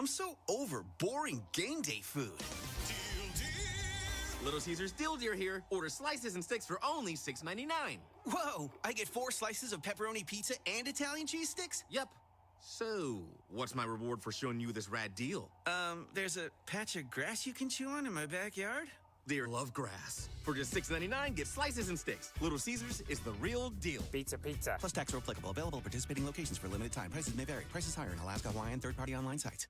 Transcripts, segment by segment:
I'm so over boring game day food. Little Caesars Deal Deer here. Order slices and sticks for only $6.99. Whoa, I get 4 slices of pepperoni pizza and Italian cheese sticks? Yep. So, what's my reward for showing you this rad deal? There's a patch of grass you can chew on in my backyard? Deer love grass. For just $6.99, get slices and sticks. Little Caesars is the real deal. Pizza. Plus tax or applicable. Available at participating locations for limited time. Prices may vary. Prices higher in Alaska, Hawaii, and third-party online sites.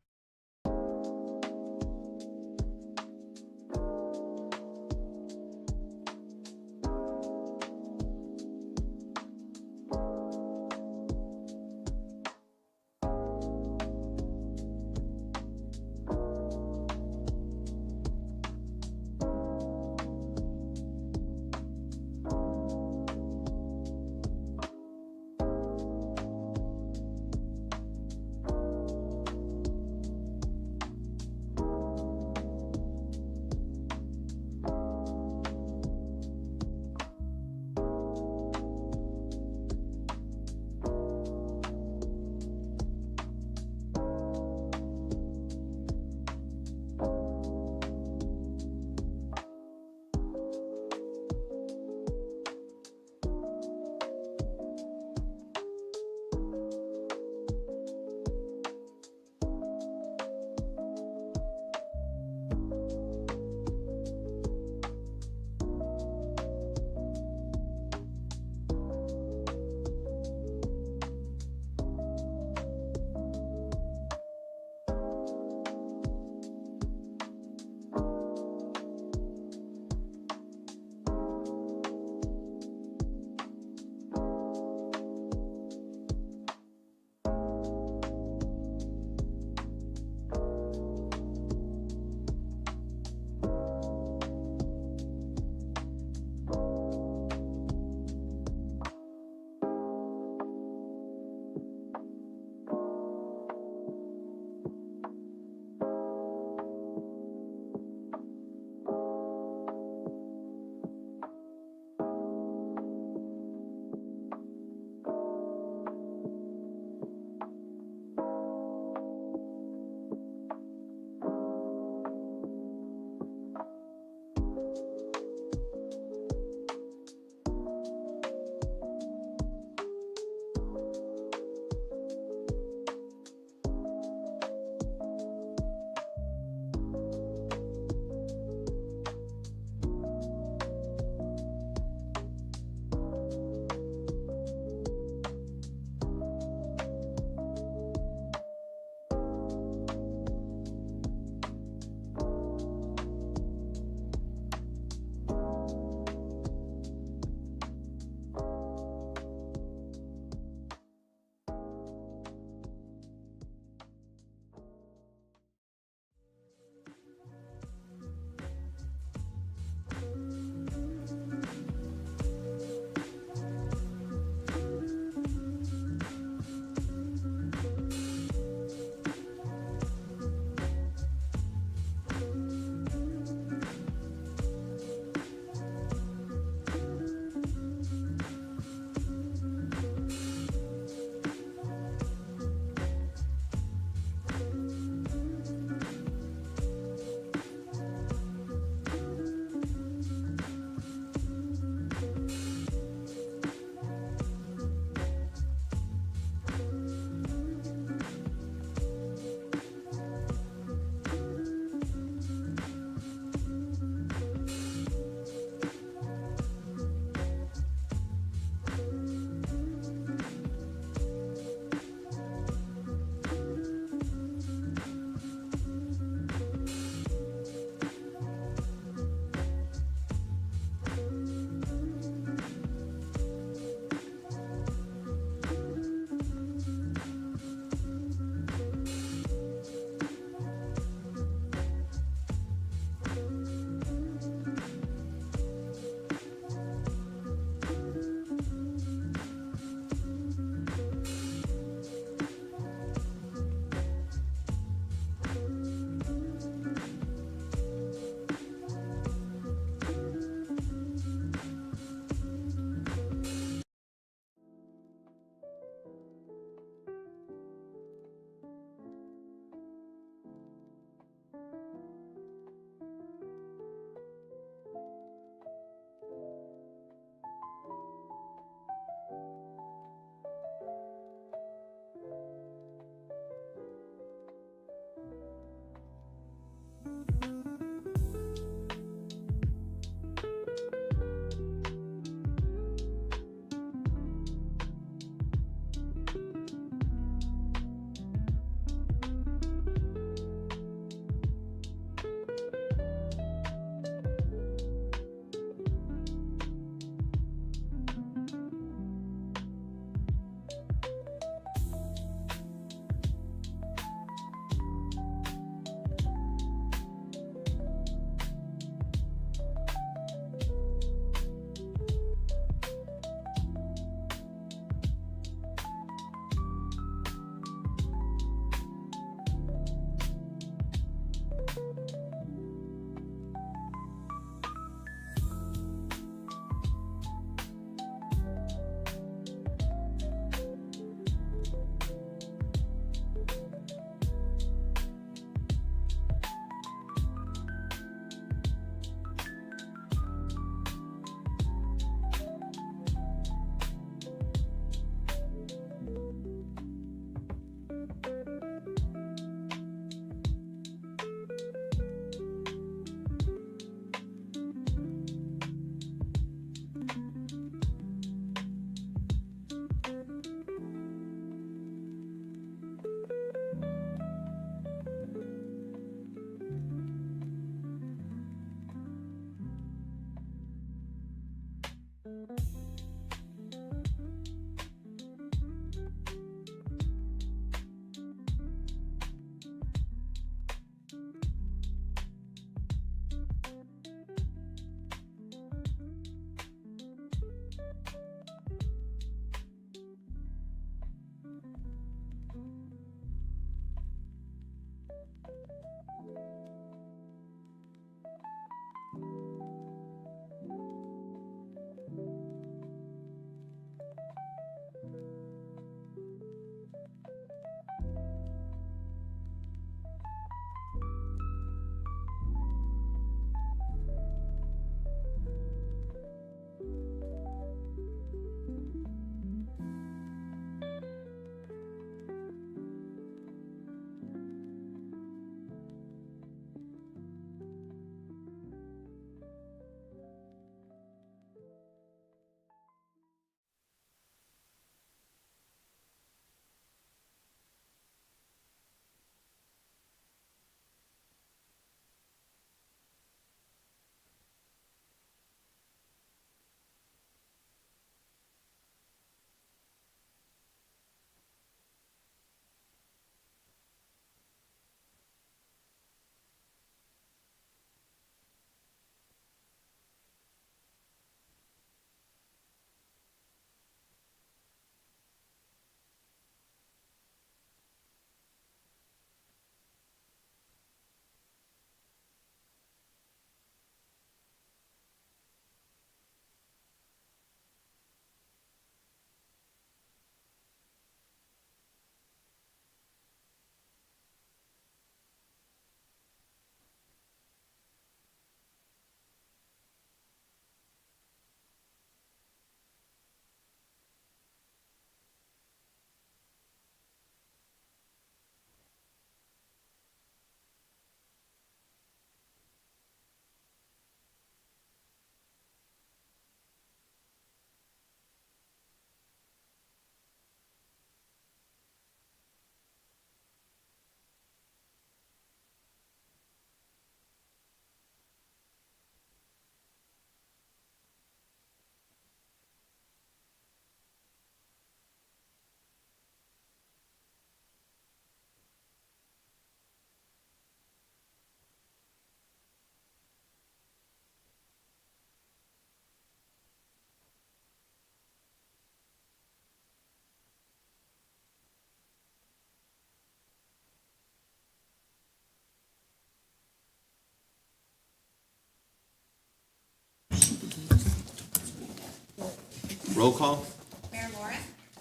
Roll call. Mayor Laura,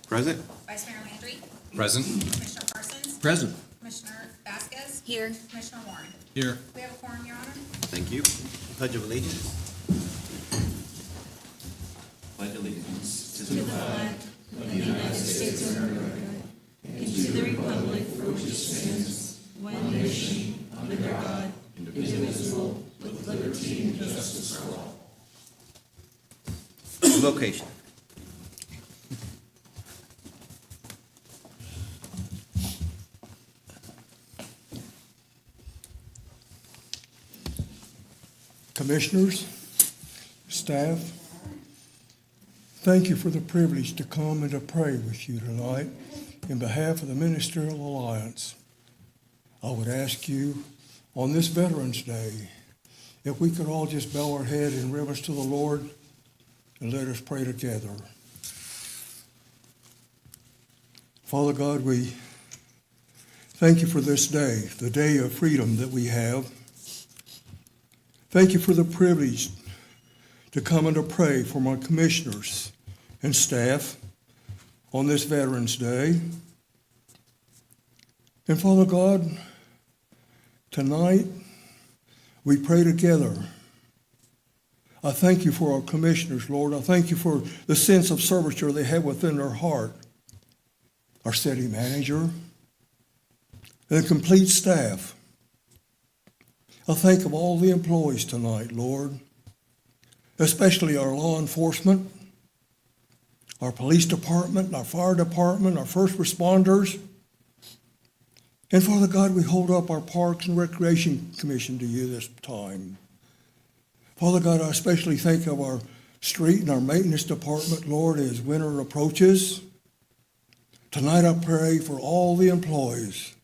Present. Vice Mayor Landry, Present. Commissioner Parsons, Present. Commissioner Vasquez, Here. Commissioner Warren. Here. We have a quorum, Your Honor. Thank you. Pledge of Allegiance. Pledge allegiance to To the flag of the United States of America and to the republic for which it stands, one nation, under God, indivisible, with liberty and justice for all. Vocation. Commissioners, staff, thank you for the privilege to come and to pray with you tonight in behalf of the Ministerial Alliance. I would ask you on this Veterans Day, if we could all just bow our head in reverence to the Lord and let us pray together. Father God, we thank you for this day, the day of freedom that we have. Thank you for the privilege to come and to pray for my commissioners and staff on this Veterans Day. And Father God, tonight we pray together. I thank you for our commissioners, Lord. I thank you for the sense of servitude they have within their heart. Our city manager and the complete staff. I think of all the employees tonight, Lord, especially our law enforcement, our police department, our fire department, our first responders. And Father God, we hold up our Parks and Recreation Commission to you this time. Father God, I especially think of our street and our maintenance department, Lord, as winter approaches. Tonight I pray for all the employees,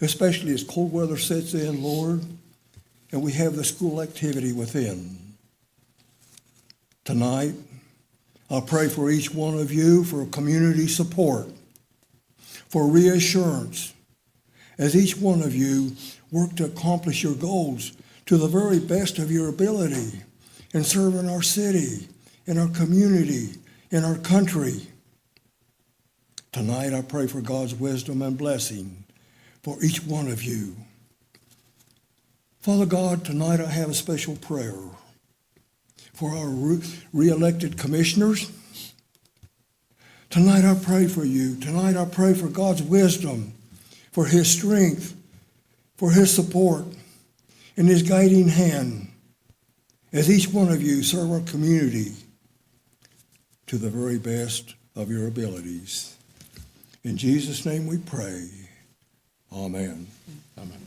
especially as cold weather sets in, Lord, and we have the school activity within. Tonight, I pray for each one of you for community support, for reassurance, as each one of you work to accomplish your goals to the very best of your ability in serving our city, in our community, in our country. Tonight, I pray for God's wisdom and blessing for each one of you. Father God, tonight I have a special prayer for our re-elected commissioners. Tonight I pray for you. Tonight I pray for God's wisdom, for his strength, for his support, and his guiding hand as each one of you serve our community to the very best of your abilities. In Jesus' name we pray. Amen. Amen.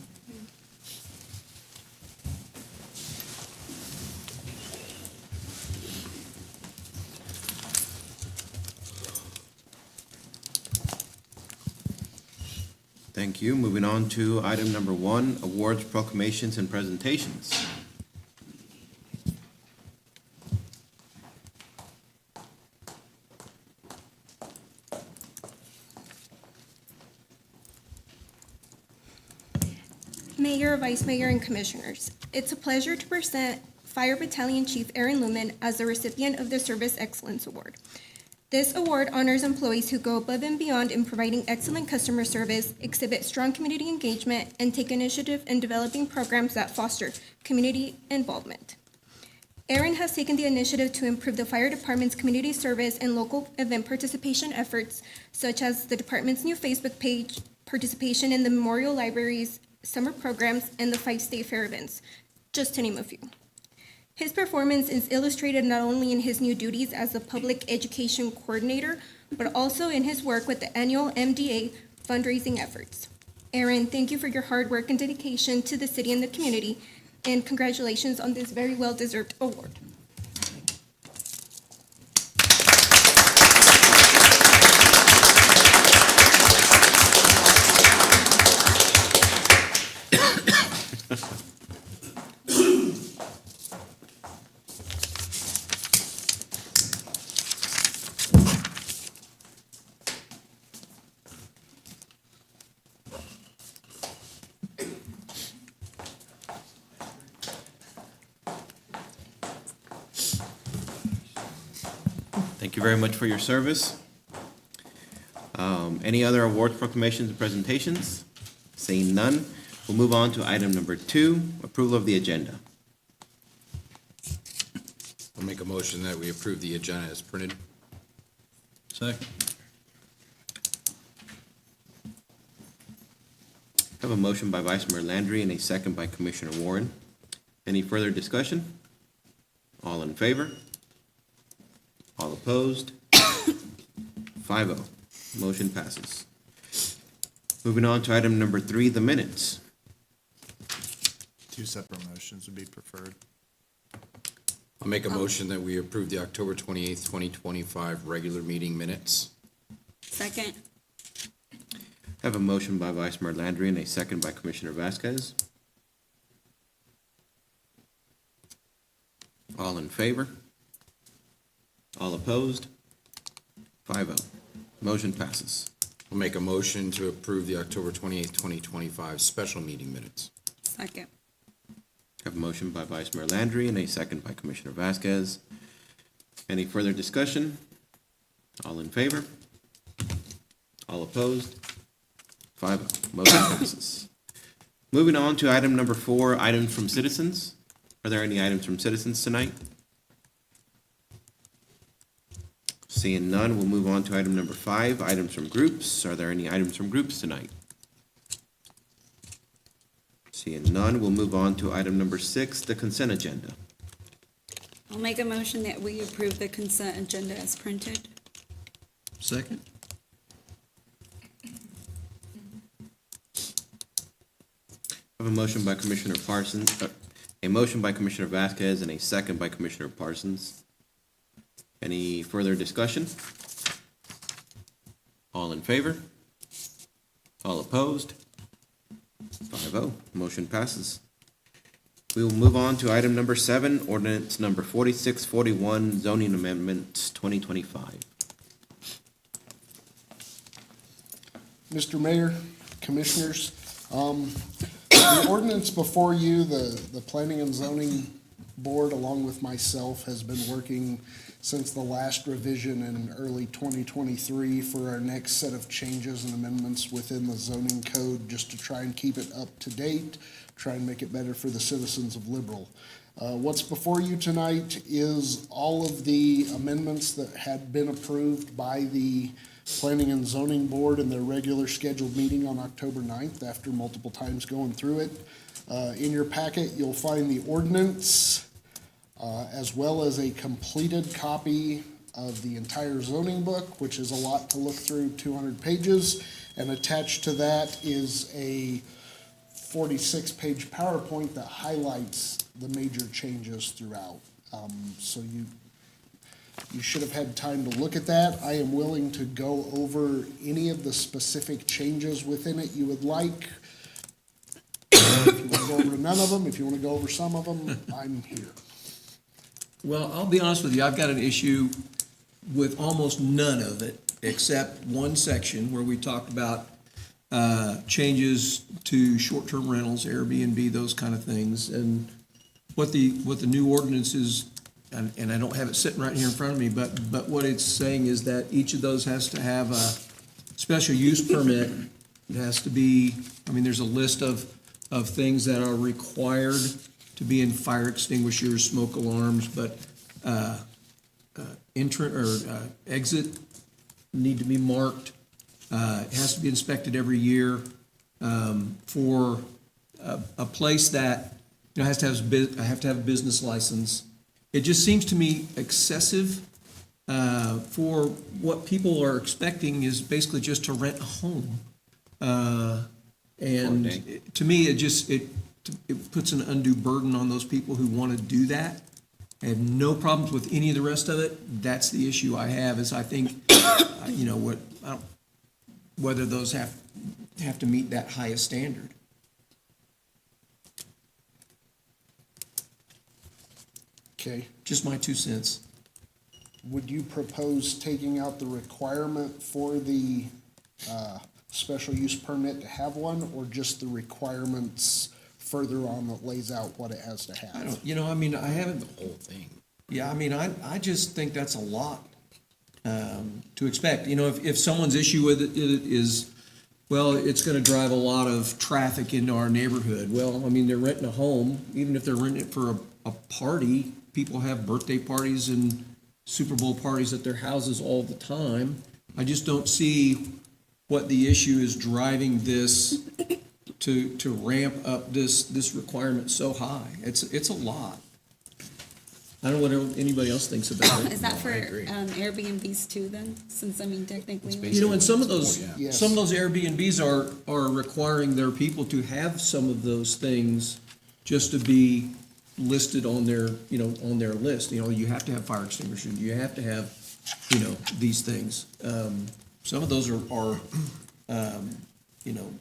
Thank you. Moving on to item number 1, awards, proclamations, and presentations. Mayor, Vice Mayor, and Commissioners, it's a pleasure to present Fire Battalion Chief Aaron Lumen as the recipient of the Service Excellence Award. This award honors employees who go above and beyond in providing excellent customer service, exhibit strong community engagement, and take initiative in developing programs that foster community involvement. Aaron has taken the initiative to improve the fire department's community service and local event participation efforts, such as the department's new Facebook page, participation in the Memorial Library's summer programs, and the 5 state fair events, just to name a few. His performance is illustrated not only in his new duties as the public education coordinator, but also in his work with the annual MDA fundraising efforts. Aaron, thank you for your hard work and dedication to the city and the community, and congratulations on this very well-deserved award. Thank you very much for your service. Any other awards, proclamations, and presentations? Seeing none, we'll move on to item number 2, approval of the agenda. I'll make a motion that we approve the agenda as printed. Second. I have a motion by Vice Mayor Landry and a second by Commissioner Warren. Any further discussion? All in favor? All opposed? 5-0. Motion passes. Moving on to item number 3, the minutes. 2 separate motions would be preferred. I'll make a motion that we approve the October 28th, 2025 regular meeting minutes. Second. I have a motion by Vice Mayor Landry and a second by Commissioner Vasquez. All in favor? All opposed? 5-0. Motion passes. I'll make a motion to approve the October 28th, 2025 special meeting minutes. Second. I have a motion by Vice Mayor Landry and a second by Commissioner Vasquez. Any further discussion? All in favor? All opposed? 5-0. Motion passes. Moving on to item number 4, items from citizens. Are there any items from citizens tonight? Seeing none, we'll move on to item number 5, items from groups. Are there any items from groups tonight? Seeing none, we'll move on to item number 6, the consent agenda. I'll make a motion that we approve the consent agenda as printed. Second. I have a motion by Commissioner Parsons, a motion by Commissioner Vasquez and a second by Commissioner Parsons. Any further discussion? All in favor? All opposed? 5-0. Motion passes. We will move on to item number 7, ordinance number 4641, zoning amendments 2025. Mr. Mayor, Commissioners, the ordinance before you, the Planning and Zoning Board, along with myself, has been working since the last revision in early 2023 for our next set of changes and amendments within the zoning code, just to try and keep it up to date, try and make it better for the citizens of Liberal. What's before you tonight is all of the amendments that had been approved by the Planning and Zoning Board in their regular scheduled meeting on October 9th, after multiple times going through it. In your packet, you'll find the ordinance, as well as a completed copy of the entire zoning book, which is a lot to look through, 200 pages. And attached to that is a 46-page PowerPoint that highlights the major changes throughout. So you should have had time to look at that. I am willing to go over any of the specific changes within it you would like. If you want to go over none of them, if you want to go over some of them, I'm here. Well, I'll be honest with you, I've got an issue with almost none of it, except one section where we talked about changes to short-term rentals, Airbnb, those kind of things. And what the new ordinance is, and I don't have it sitting right here in front of me, but what it's saying is that each of those has to have a special use permit. It has to be, there's a list of things that are required to be in fire extinguishers, smoke alarms, but exit need to be marked. It has to be inspected every year for a place that has to have a business license. It just seems to me excessive for what people are expecting is basically just to rent a home. And to me, it puts an undue burden on those people who want to do that. I have no problems with any of the rest of it. That's the issue I have, is I think, whether those have to meet that highest standard. Okay. Just my 2 cents. Would you propose taking out the requirement for the special use permit to have one, or just the requirements further on that lays out what it has to have? I haven't, The whole thing. yeah, I just think that's a lot. to expect. You know, if someone's issue with it is, well, it's gonna drive a lot of traffic into our neighborhood. Well, I mean, they're renting a home, even if they're renting it for a party, people have birthday parties and Super Bowl parties at their houses all the time. I just don't see what the issue is driving this to ramp up this requirement so high. It's a lot. I don't know what anybody else thinks about it. Is that for Airbnbs too then? Since, I mean, technically. You know, and some of those, Yes. some of those Airbnbs are requiring their people to have some of those things just to be listed on their, you know, on their list. You know, you have to have fire extinguishers, you have to have, you know, these things. Some of those are, you know,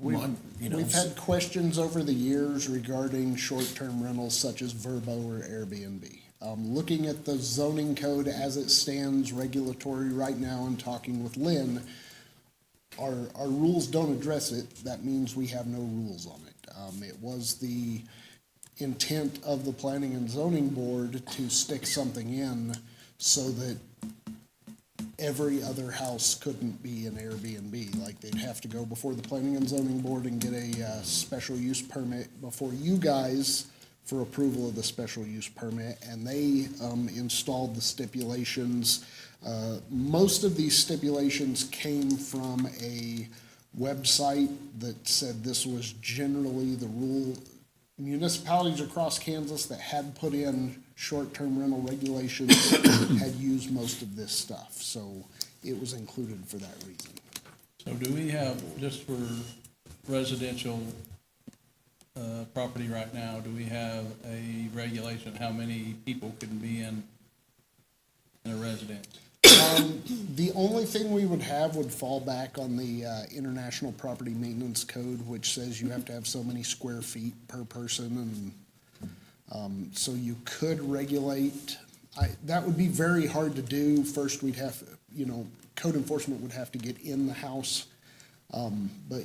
We've We've had questions over the years regarding short-term rentals such as Vrbo or Airbnb. Looking at the zoning code as it stands regulatory right now and talking with Lynn, our rules don't address it. That means we have no rules on it. It was the intent of the Planning and Zoning Board to stick something in so that every other house couldn't be an Airbnb. Like, they'd have to go before the Planning and Zoning Board and get a special use permit before you guys for approval of the special use permit, and they installed the stipulations. Most of these stipulations came from a website that said this was generally the rule. Municipalities across Kansas that had put in short-term rental regulations had used most of this stuff, so it was included for that reason. So do we have, just for residential property right now, do we have a regulation how many people can be in a residence? The only thing we would have would fall back on the International Property Maintenance Code, which says you have to have so many square feet per person, and so you could regulate. That would be very hard to do. First, we'd have, you know, code enforcement would have to get in the house, but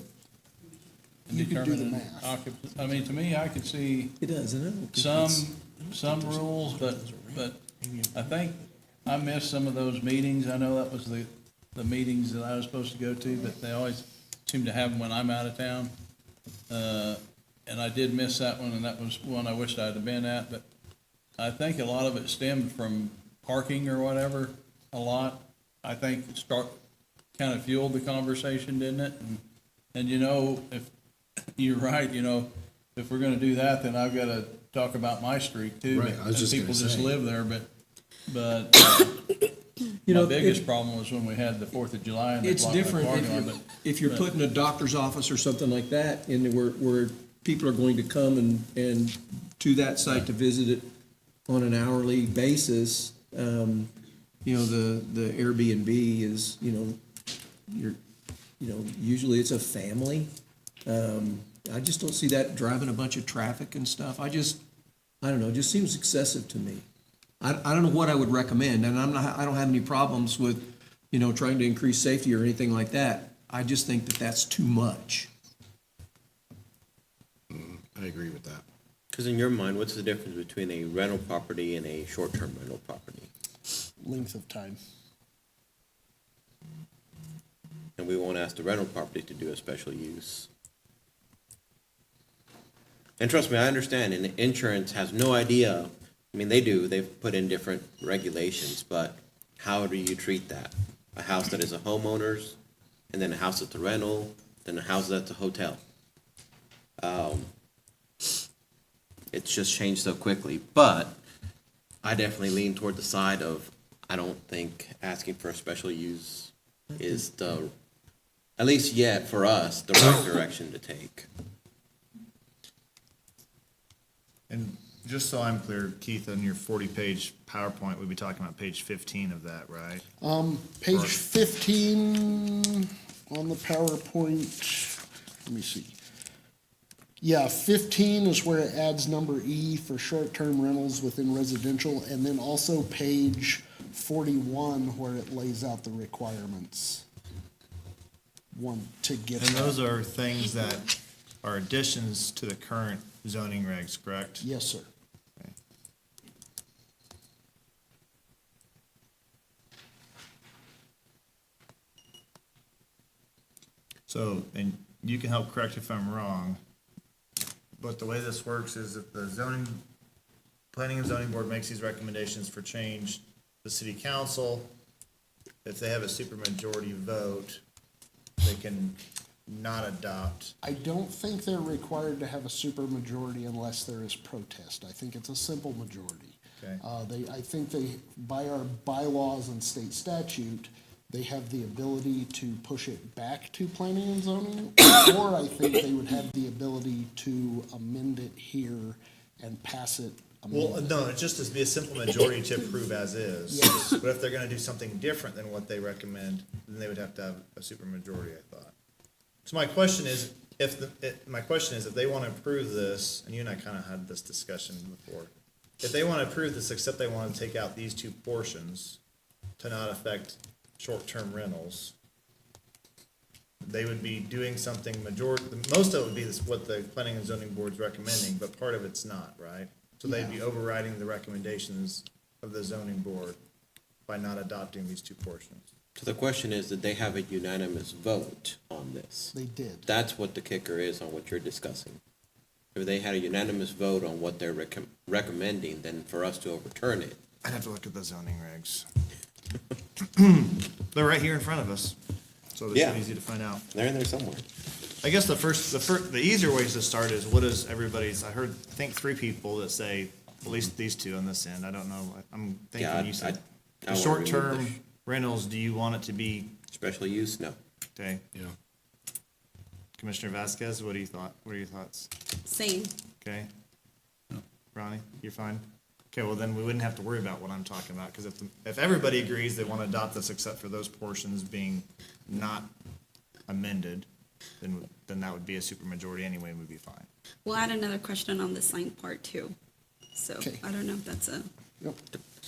you could do the Determine math. I mean, to me, I could see It does, isn't it? some rules, but I think I missed some of those meetings. I know that was the meetings that I was supposed to go to, but they always seem to have them when I'm out of town. And I did miss that one, and that was one I wished I'd have been at, but I think a lot of it stemmed from parking or whatever, a lot. I think it kind of fueled the conversation, didn't it? And you know, if you're right, you know, if we're gonna do that, then I've gotta talk about my street too. Right, I was just people gonna just say. live there, but You my know, biggest problem was when we had the 4th of July and they It's blocked my different parking lot, but if you're putting a doctor's office or something like that in where people are going to come and to that site to visit it on an hourly basis. You know, the Airbnb is, you know, usually it's a family. I just don't see that driving a bunch of traffic and stuff. I don't know, it just seems excessive to me. I don't know what I would recommend, and I don't have any problems with, you know, trying to increase safety or anything like that. I just think that that's too much. I agree with that. Because in your mind, what's the difference between a rental property and a short-term rental property? Length of time. And we won't ask the rental property to do a special use. And trust me, I understand, and insurance has no idea. I mean, they do, they've put in different regulations, but how do you treat that? A house that is a homeowner's, and then a house that's a rental, then a house that's a hotel. It's just changed so quickly, but I definitely lean toward the side of, I don't think asking for a special use is the, at least yet for us, the right direction to take. And just so I'm clear, Keith, on your 40-page PowerPoint, we'd be talking about page 15 of that, right? Page 15 on the PowerPoint, let me see. Yeah, 15 is where it adds number E for short-term rentals within residential, and then also page 41 where it lays out the requirements. One to get And that. those are things that are additions to the current zoning regs, correct? Yes, sir. So, and you can help correct if I'm wrong, but the way this works is if the planning and zoning board makes these recommendations for change, the city council, if they have a supermajority vote, they can not adopt. I don't think they're required to have a supermajority unless there is protest. I think it's a simple majority. Okay. I think by our bylaws and state statute, they have the ability to push it back to planning and zoning, or I think they would have the ability to amend it here and pass it. Well, amended. no, it's just to be a simple majority to approve as is. Yes. But if they're gonna do something different than what they recommend, then they would have to have a supermajority, I thought. So my question is, if they wanna approve this, and you and I kinda had this discussion before, if they wanna approve this, except they wanna take out these two portions to not affect short-term rentals, they would be doing something most of it would be what the planning and zoning board's recommending, but part of it's not, right? So they'd be overriding the recommendations of the zoning board by not adopting these two portions. So the question is, did they have a unanimous vote on this? They did. That's what the kicker is on what you're discussing. If they had a unanimous vote on what they're recommending, then for us to overturn it. I'd have to look at the zoning regs. They're right here in front of us, so Yeah. it's easy to find out. They're in there somewhere. I guess the easier ways to start is what is everybody's, I think 3 people that say, at least these two on this end, I don't know, I'm Yeah, thinking you said. I The wanna remove short-term the rentals, do you want it to be, Special use, no. okay? Yeah. Commissioner Vasquez, what are your thoughts? Same. Okay? Ronnie, you're fine? Okay, well then we wouldn't have to worry about what I'm talking about, because if everybody agrees they want to adopt this except for those portions being not amended, then that would be a supermajority anyway, and we'd be fine. We'll add another question on the sign part too. So Okay. I don't know if that's a, Yep.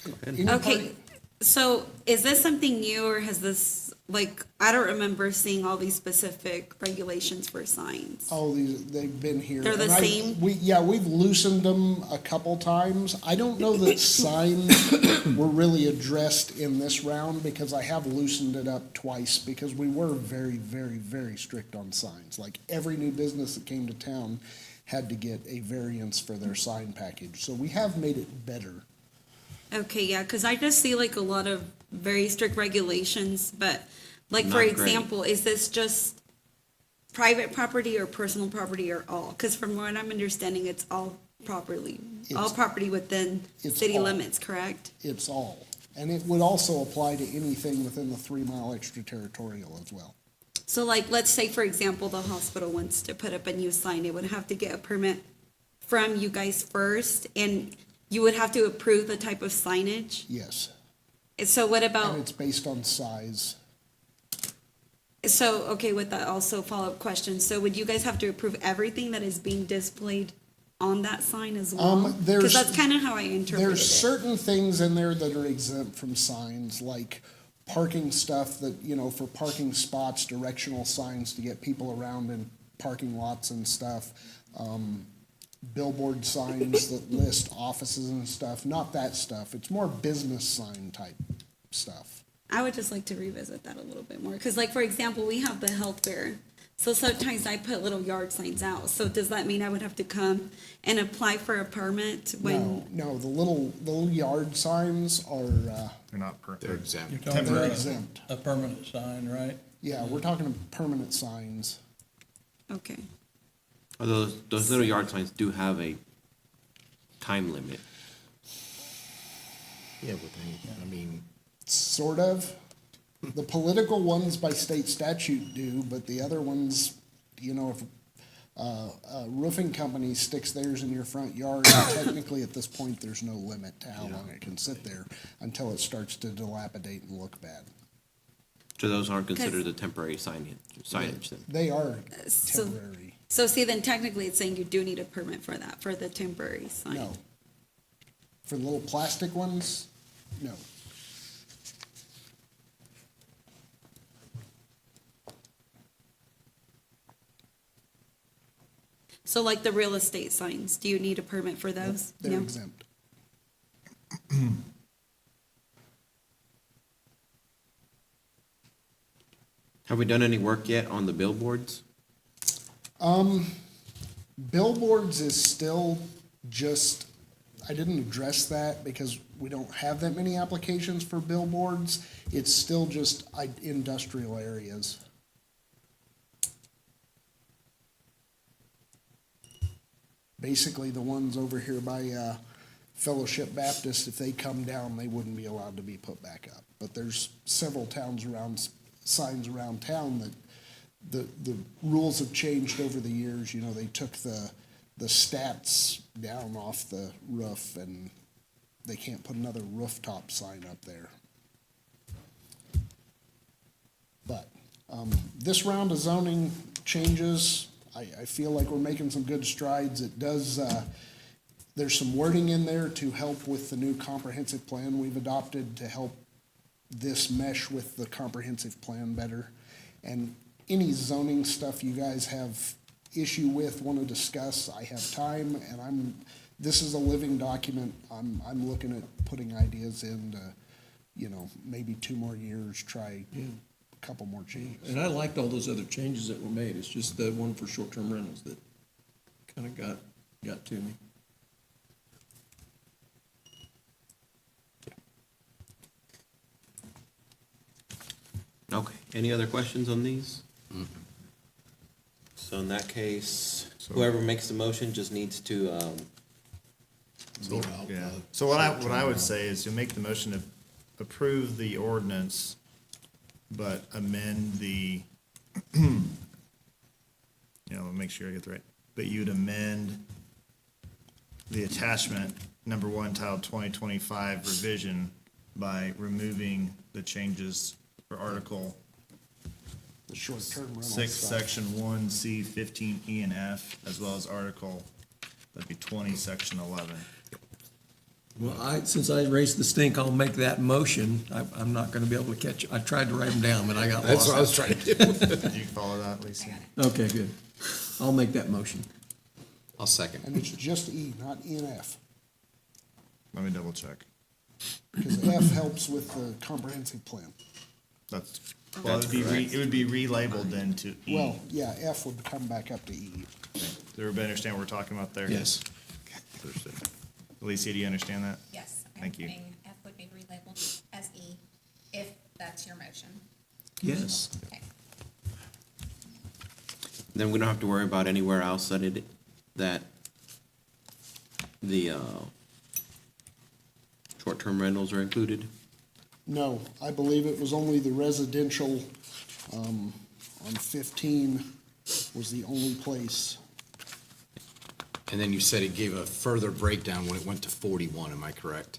Go ahead. Any okay. part- So is this something new or has this, like, I don't remember seeing all these specific regulations for signs. Oh, they've been here. They're the And same? We've loosened them a couple times. I don't know that signs were really addressed in this round because I have loosened it up twice because we were very, very, very strict on signs. Like every new business that came to town had to get a variance for their sign package. So we have made it better. Okay, yeah, because I just see like a lot of very strict regulations, but like, for Not great. example, is this just private property or personal property or all? Because from what I'm understanding, it's all property within It's city all. limits, correct? It's all. And it would also apply to anything within the 3-mile extraterritorial as well. So like, let's say, for example, the hospital wants to put up a new sign, it would have to get a permit from you guys first, and you would have to approve the type of signage? Yes. So what And about, it's based on size. so, okay, with that also follow-up question, so would you guys have to approve everything that is being displayed on that sign as well? Because there's- that's kind of how I interpreted There's it. certain things in there that are exempt from signs, like parking stuff that, for parking spots, directional signs to get people around in parking lots and stuff. Billboard signs that list offices and stuff, not that stuff. It's more business sign type stuff. I would just like to revisit that a little bit more, because like, for example, we have the health fair. So sometimes I put little yard signs out. So does that mean I would have to come and apply for a permit when? No, the little yard signs are, They're not They're exempt. You're talking they're about exempt. a permanent sign, right? Yeah, we're talking permanent signs. Okay. Although those little yard signs do have a time limit. Yeah, but I mean, Sort of. The political ones by state statute do, but the other ones, if a roofing company sticks theirs in your front yard, technically at this point, there's no limit to how long it can sit there until it starts to dilapidate and look bad. So those aren't considered the temporary signage then? They are So- temporary. So see, then technically it's saying you do need a permit for that, for the temporary sign. No. For the little plastic ones, no. So like the real estate signs, do you need a permit for those? They're No? exempt. Have we done any work yet on the billboards? Billboards is still just, I didn't address that because we don't have that many applications for billboards. It's still just industrial areas. Basically, the ones over here by Fellowship Baptist, if they come down, they wouldn't be allowed to be put back up. But there's several towns around, signs around town that the rules have changed over the years. You know, they took the stats down off the roof, and they can't put another rooftop sign up there. But this round of zoning changes, I feel like we're making some good strides. It does, there's some wording in there to help with the new comprehensive plan we've adopted to help this mesh with the comprehensive plan better. And any zoning stuff you guys have issue with, want to discuss, I have time, and this is a living document. I'm looking at putting ideas in to, maybe 2 more years, try a couple more changes. And I liked all those other changes that were made. It's just the one for short-term rentals that kind of got to me. Okay, any other questions on these? So in that case, whoever makes the motion just needs to, Yeah, so what I would say is to make the motion to approve the ordinance, but amend the, make sure I get the right, but you'd amend the attachment, number 1, titled 2025 revision, by removing the changes for Article The short-term rental 6, stuff. Section 1C, 15E and F, as well as Article, that'd be 20, Section 11. Well, since I raised the stink, I'll make that motion. I'm not gonna be able to catch, I tried to write them down, but I got lost. That's what I was trying to do. Did you follow that, Lisa? Okay, good. I'll make that motion. I'll second. And it's just E, not E and F, Let me double check. because F helps with the comprehensive plan. That's, well, it would be relabeled then to E. Well, yeah, F would come back up to E. Does everybody understand what we're talking about there? Yes. Understood. Alicia, do you understand that? Yes. I'm Thank you. putting F would be relabeled as E, if that's your motion. Yes. Okay. then we don't have to worry about anywhere else that the, short-term rentals are included? No, I believe it was only the residential, on 15 was the only place. And then you said it gave a further breakdown when it went to 41, am I correct?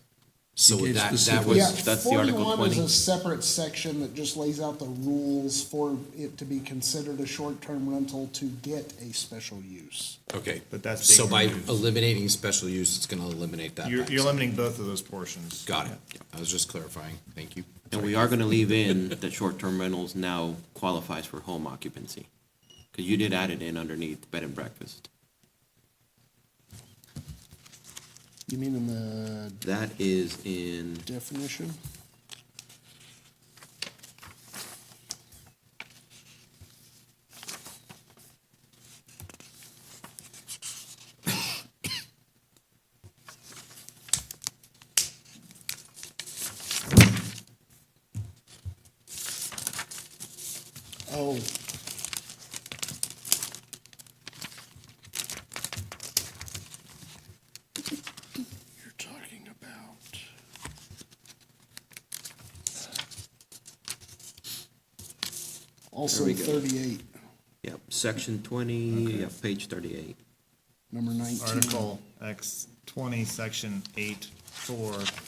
So It gave that specific- was. Yeah, that's the Article 41 is 20. a separate section that just lays out the rules for it to be considered a short-term rental to get a special use. Okay, But that's so being by removed. eliminating special use, it's gonna eliminate that. You're back. limiting both of those portions. Got it. I was just clarifying. Thank you. And we are gonna leave in that short-term rentals now qualifies for home occupancy. Cause you did add it in underneath bed and breakfast. You mean in the That is in, definition? Oh. You're talking about. Also There we go. 38, yep, section 20, yep, page 38. number 19. Article X 20, Section 8-4.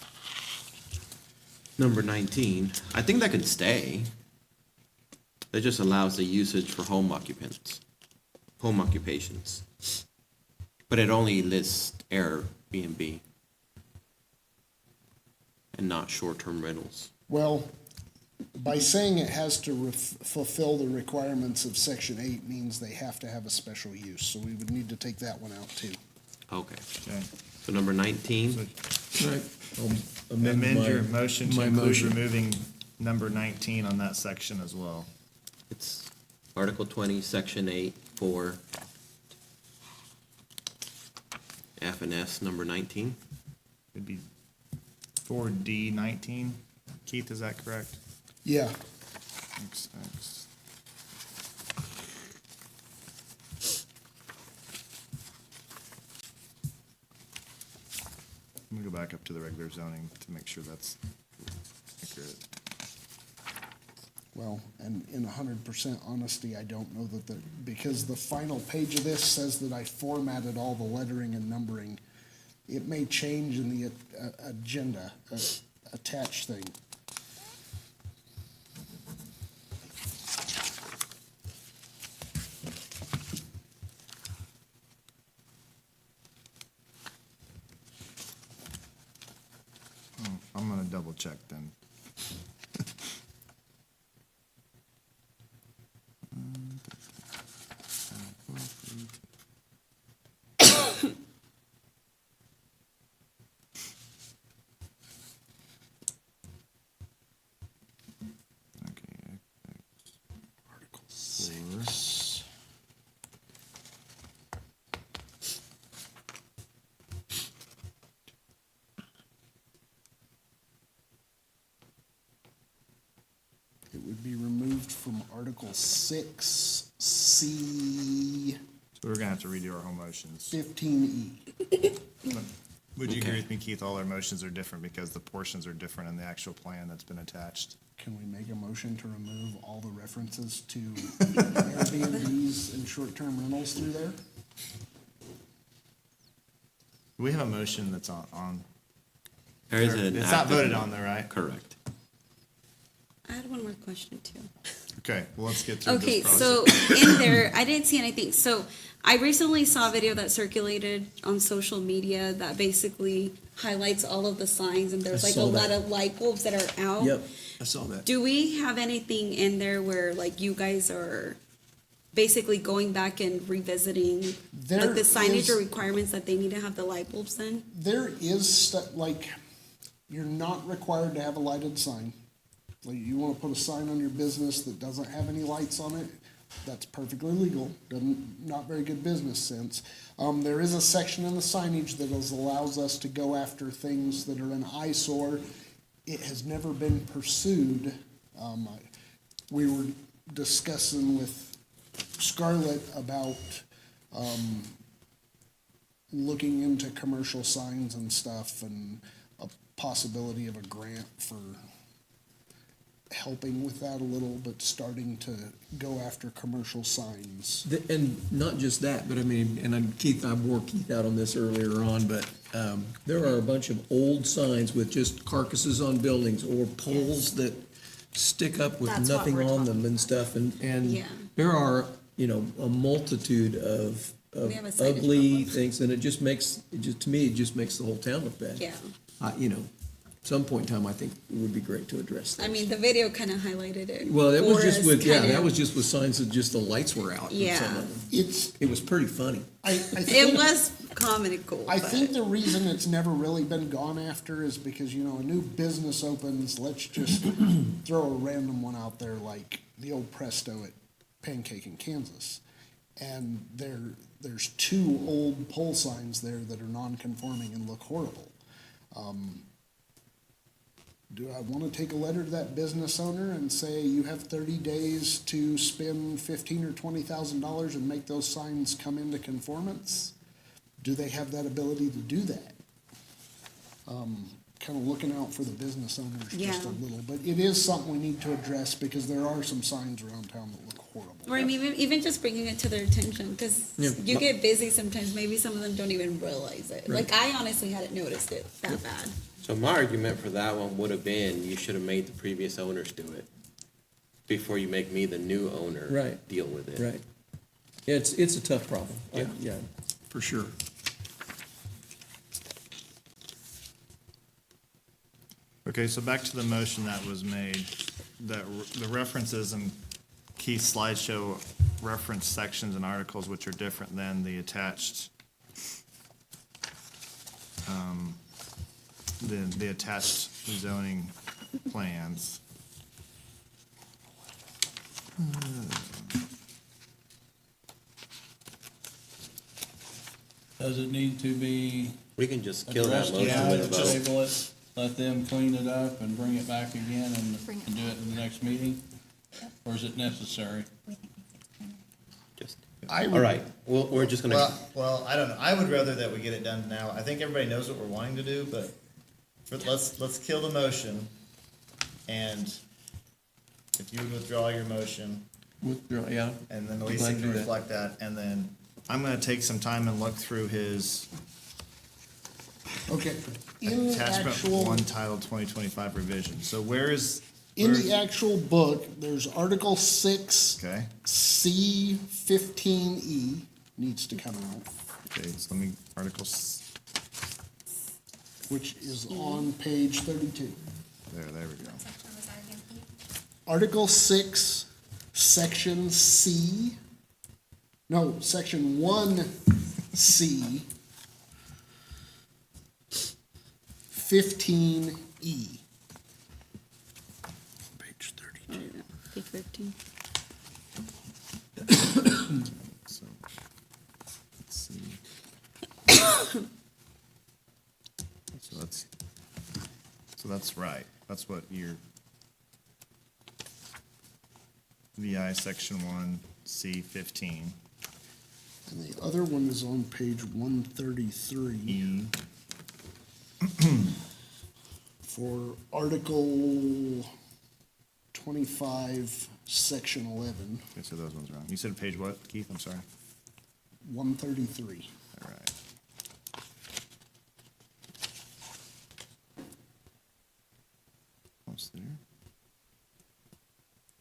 Number 19, I think that can stay. That just allows the usage for home occupations. But it only lists Airbnb and not short-term rentals. Well, by saying it has to fulfill the requirements of Section 8 means they have to have a special use, so we would need to take that one out too. Okay, Okay. so number 19, Right. I'll Amend my- your motion to my include motion. removing number 19 on that section as well. It's Article 20, Section 8, 4, F and S, number 19. It'd be 4D19. Keith, is that correct? Yeah, XX. Let me go back up to the regular zoning to make sure that's accurate. well, and in 100% honesty, I don't know that because the final page of this says that I formatted all the lettering and numbering. It may change in the agenda, attached thing. I'm gonna double check then. Okay. Article 6. It would be removed from Article 6C So we're gonna have to redo our whole motions. 15E. Would you agree with me, Keith? All our motions are different because the portions are different in the actual plan that's been attached. Can we make a motion to remove all the references to Airbnbs and short-term rentals through there? We have a motion that's on. There is an It's not active- voted on though, right? Correct. I had one more question too. Okay, well, let's get through Okay, this so process. in there, I didn't see anything. So I recently saw a video that circulated on social media that basically highlights all of the signs and there's I like a saw lot that. of light bulbs that are out. Yep, I saw that. Do we have anything in there where like you guys are basically going back and revisiting like There the signage is- or requirements that they need to have the light bulbs in? There is stuff, like, you're not required to have a lighted sign. Like, you wanna put a sign on your business that doesn't have any lights on it, that's perfectly legal, not very good business sense. There is a section in the signage that allows us to go after things that are an eyesore. It has never been pursued. We were discussing with Scarlett about, looking into commercial signs and stuff and a possibility of a grant for helping with that a little, but starting to go after commercial signs. And not just that, but I mean, Keith, I wore Keith out on this earlier on, but there are a bunch of old signs with just carcasses on buildings or poles that stick up with That's what nothing we're on talking them and stuff, and Yeah. there are, you know, a multitude of We have a signage ugly problem. things, and to me, it just makes the whole town look bad. Yeah. You know, some point in time, I think it would be great to address that. I mean, the video kind of highlighted it. Well, that was for just us, with, yeah, kind that of- was just with signs that just the lights were out. in Yeah. some of them. It's, It was pretty funny. I It think, was comical. I but- think the reason it's never really been gone after is because, you know, a new business opens, let's just throw a random one out there like the old Presto at Pancake in Kansas. And there's two old pole signs there that are non-conforming and look horrible. Do I want to take a letter to that business owner and say, you have 30 days to spend $15,000 or $20,000 and make those signs come into conformance? Do they have that ability to do that? Kind of looking out for the business owners just Yeah. a little, but it is something we need to address because there are some signs around town that look horrible. Or I mean, even just bringing it to their attention, because Yeah. you get busy sometimes, maybe some of them don't even realize it. Like, I honestly hadn't noticed it that bad. So my argument for that one would have been, you should have made the previous owners do it before you make me the new owner. Right. Deal with it. Right. Yeah, it's a tough problem. Yeah, for sure. Okay, so back to the motion that was made, that the references in Keith's slideshow reference sections and articles which are different than the attached, the attached zoning plans. Does it need to be We can just kill that addressed motion tonight, with a vote. table it, let them clean it up and bring it back again and Bring it and do it in the next meeting? Or is it necessary? Just- I All would, right, we're just gonna, Well, I don't know. I would rather that we get it done now. I think everybody knows what we're wanting to do, but let's kill the motion. And if you would withdraw your motion, Withdraw, yeah. and then I'm Lisa glad to can do that. reflect that, and then I'm gonna take some time and look through his okay, in the attachment actual, one titled 2025 revision. So in the actual book, there's Article 6, okay, C15E needs to come out, okay, so let me, articles, which is on page 32. there we go. What section was that again, Keith? Article 6, Section C, no, Section 1C, 15E. Page 32. Page 15. So, let's see. So that's right. That's what your VI section 1C15 And the other one is on page 133 E. for Article 25, Section 11, Okay, so those ones are wrong. You said page what, Keith? I'm sorry. 133. All right. Almost there.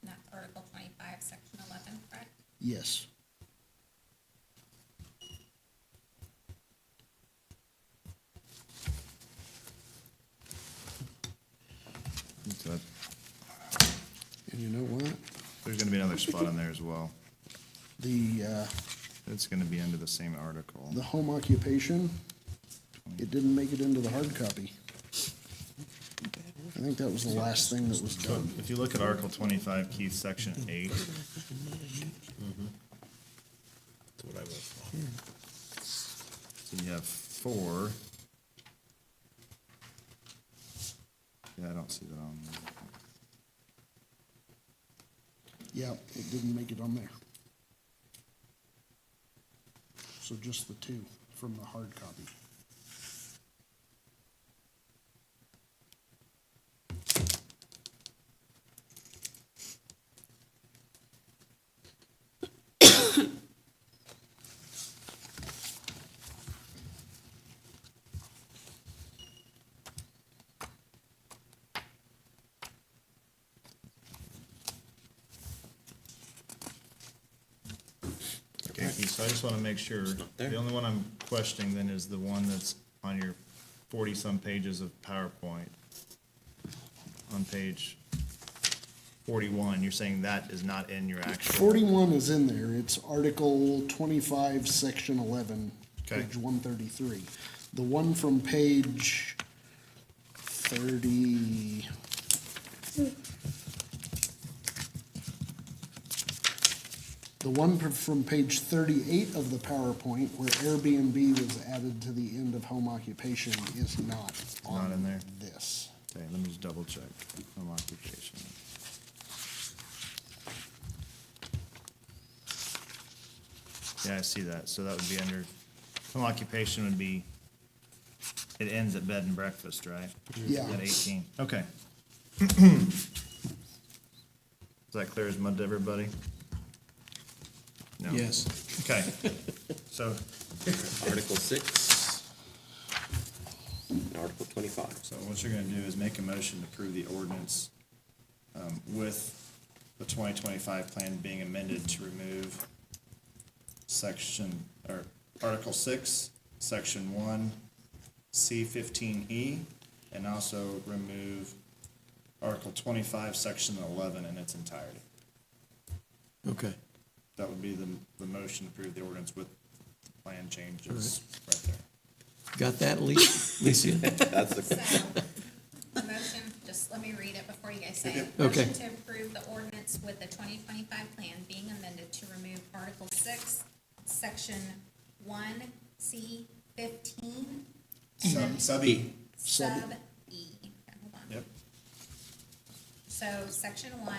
And that's Article 25, Section 11, correct? Yes. So that- And you know what? There's gonna be another spot on there as well. The It's gonna be under the same article. the home occupation, it didn't make it into the hard copy. I think that was the last thing that was So done. if you look at Article 25, Keith, Section 8. That's what I was. So you have 4. Yeah, I don't see that on there. Yeah, it didn't make it on there. So just the two from the hard copy. Okay, Keith, so I just wanna make sure, the only one I'm questioning then is the one that's on your 40-some pages of PowerPoint. On page 41, you're saying that is not in your actual. 41 is in there. It's Article 25, Section 11, Okay. page 133. The one from page 30. The one from page 38 of the PowerPoint where Airbnb was added to the end of home occupation is not Not in on there? this. Okay, let me just double check. Home occupation. Yeah, I see that. So that would be under, home occupation would be, it ends at bed and breakfast, right? Yeah. At 18. Okay. Is that clear as mud to everybody? No. Yes. Okay. So, Article 6 and Article 25. so what you're gonna do is make a motion to approve the ordinance, with the 2025 plan being amended to remove section, or Article 6, Section 1, C15E, and also remove Article 25, Section 11 in its entirety. Okay. That would be the motion to approve the ordinance with the plan changes right there. Got that, Lisa? So, the motion, just let me read it before you guys say it. Okay. Motion to approve the ordinance with with the 2025 plan being amended to remove Article 6, Section 1C 15. and then Sub E. Sub E. Okay, hold on. Yep. So Section 1,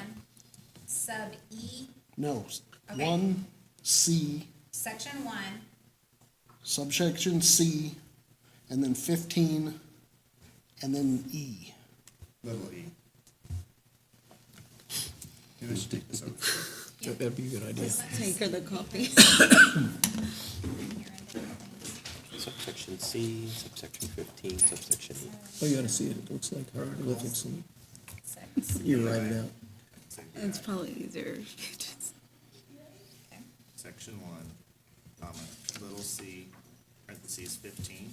Sub E, No, Okay. 1C, Section 1, subsection C, and then 15, and then E. Little E. Maybe I should take this over. That'd be a good idea. Take her the copy. Subsection C, subsection 15, subsection E. Oh, you ought to see it. It looks like hieroglyphics, and 6. you write it out. It's probably easier. Section 1, comma, little c, parentheses 15,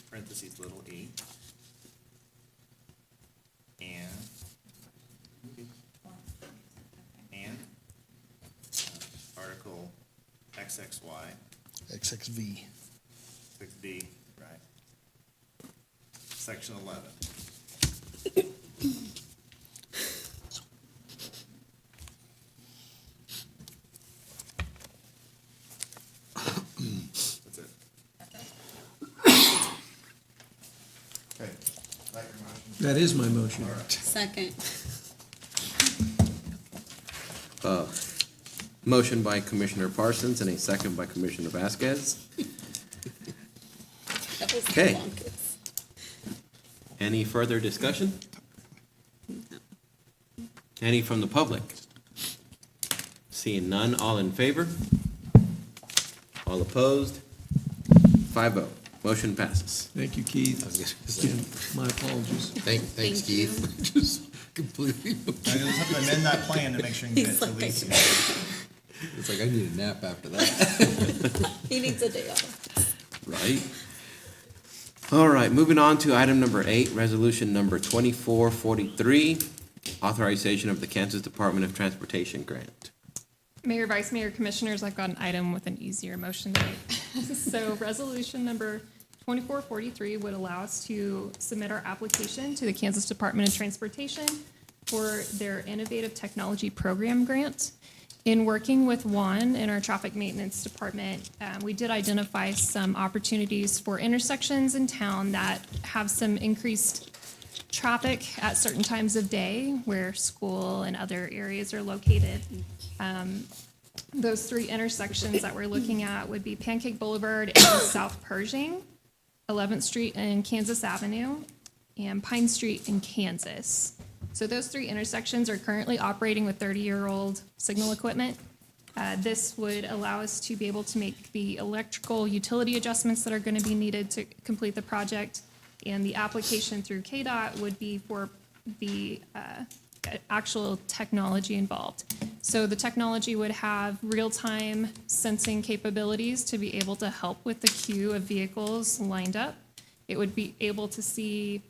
parentheses little e. And Article XXY, XXV. 6B, right. Section 11. That's it. Okay. Like your motion. That is my motion. Second. Motion by Commissioner Parsons and a second by Commissioner Vasquez. That was the Okay. longest. Any further discussion? Any from the public? Seeing none, all in favor? All opposed? 5-0. Motion passes. Thank you, Keith. And my apologies. Thanks, Thank you. Keith. Just completely, I just have to amend that plan to make sure you can get He's it to like- Lisa. it's like I need a nap after that. He needs a day off. Right? All right, moving on to item number 8, resolution number 2443, authorization of the Kansas Department of Transportation grant. Mayor, Vice Mayor, Commissioners, I've got an item with an easier motion to make. So resolution number 2443 would allow us to submit our application to the Kansas Department of Transportation for their Innovative Technology Program grant. In working with Juan in our traffic maintenance department, we did identify some opportunities for intersections in town that have some increased traffic at certain times of day where school and other areas are located. Those 3 intersections that we're looking at would be Pancake Boulevard and South Pershing, 11th Street and Kansas Avenue, and Pine Street in Kansas. So those 3 intersections are currently operating with 30-year-old signal equipment. This would allow us to be able to make the electrical utility adjustments that are going to be needed to complete the project. And the application through KDOT would be for the actual technology involved. So the technology would have real-time sensing capabilities to be able to help with the queue of vehicles lined up. It would be able to see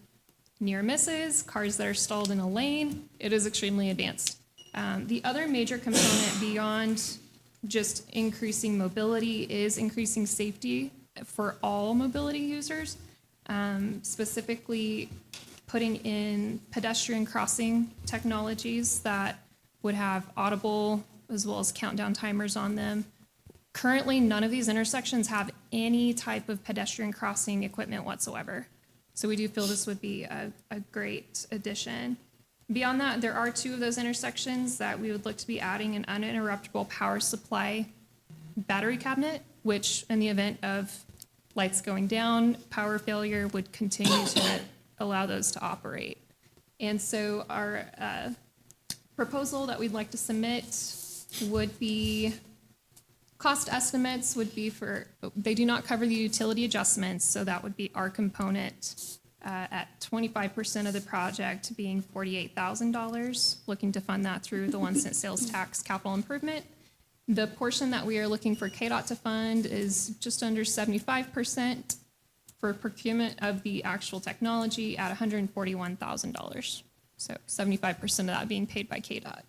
near misses, cars that are stalled in a lane. It is extremely advanced. The other major component beyond just increasing mobility is increasing safety for all mobility users, specifically putting in pedestrian crossing technologies that would have audible as well as countdown timers on them. Currently, none of these intersections have any type of pedestrian crossing equipment whatsoever. So we do feel this would be a great addition. Beyond that, there are 2 of those intersections that we would look to be adding an uninterruptible power supply battery cabinet, which in the event of lights going down, power failure would continue to allow those to operate. And so our proposal that we'd like to submit would be, cost estimates would be for, they do not cover the utility adjustments, so that would be our component at 25% of the project being $48,000, looking to fund that through the 1-cent sales tax capital improvement. The portion that we are looking for KDOT to fund is just under 75% for procurement of the actual technology at $141,000. So 75% of that being paid by KDOT.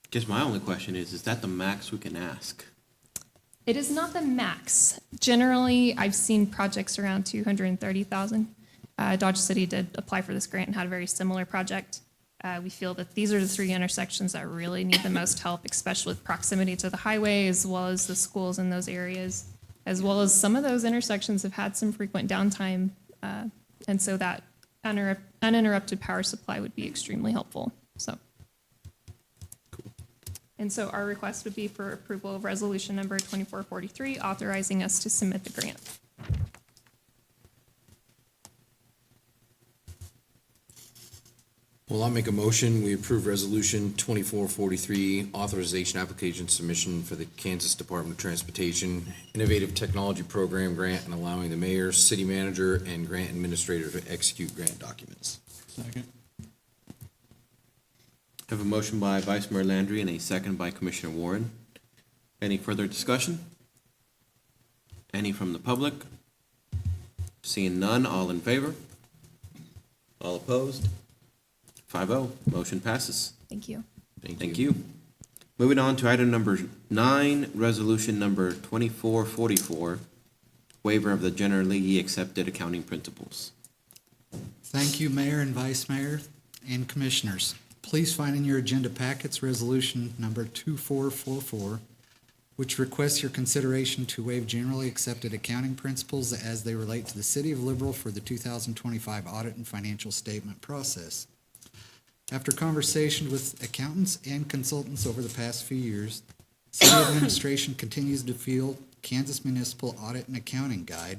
Guess my only question is that the max we can ask? It is not the max. Generally, I've seen projects around 230,000. Dodge City did apply for this grant and had a very similar project. We feel that these are the three intersections that really need the most help, especially with proximity to the highway as well as the schools in those areas, as well as some of those intersections have had some frequent downtime. And so that uninterrupted power supply would be extremely helpful. So. And so our request would be for approval of resolution number 2443, authorizing us to submit the grant. Well, I'll make a motion. We approve resolution 2443, authorization application submission for the Kansas Department of Transportation Innovative Technology Program grant and allowing the mayor, city manager, and grant administrator to execute grant documents. Second. I have a motion by Vice Mayor Landry and a second by Commissioner Warren. Any further discussion? Any from the public? Seeing none, all in favor? All opposed? 5-0, motion passes. Thank you. Thank you. Moving on to item number 9, resolution number 2444, waiver of the generally accepted accounting principles. Thank you, Mayor and Vice Mayor and Commissioners. Please find in your agenda packets resolution number 2444, which requests your consideration to waive generally accepted accounting principles as they relate to the City of Liberal for the 2025 audit and financial statement process. After conversation with accountants and consultants over the past few years, City Administration continues to feel Kansas Municipal Audit and Accounting Guide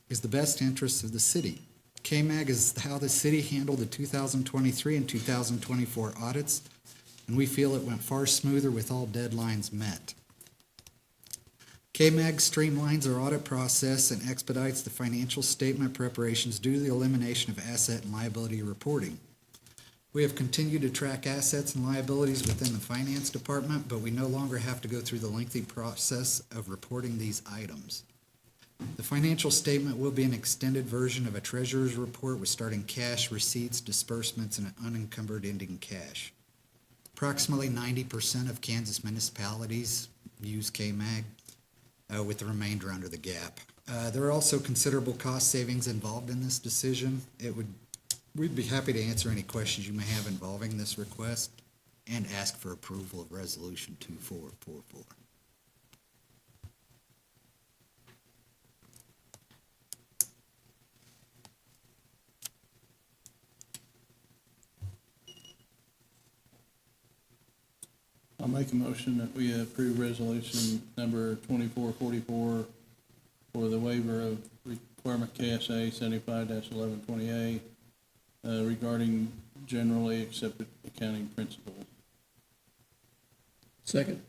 is the best interest of the city. KMAG is how the city handled the 2023 and 2024 audits, and we feel it went far smoother with all deadlines met. KMAG streamlines our audit process and expedites the financial statement preparations due to the elimination of asset and liability reporting. We have continued to track assets and liabilities within the finance department, but we no longer have to go through the lengthy process of reporting these items. The financial statement will be an extended version of a treasurer's report with starting cash, receipts, disbursements, and an unencumbered ending cash. Approximately 90% of Kansas municipalities use KMAG, with the remainder under the gap. There are also considerable cost savings involved in this decision. We'd be happy to answer any questions you may have involving this request and ask for approval of resolution 2444. I'll make a motion that we approve resolution number 2444 for the waiver of requirement KSA 75-1128 regarding generally accepted accounting principles. Second.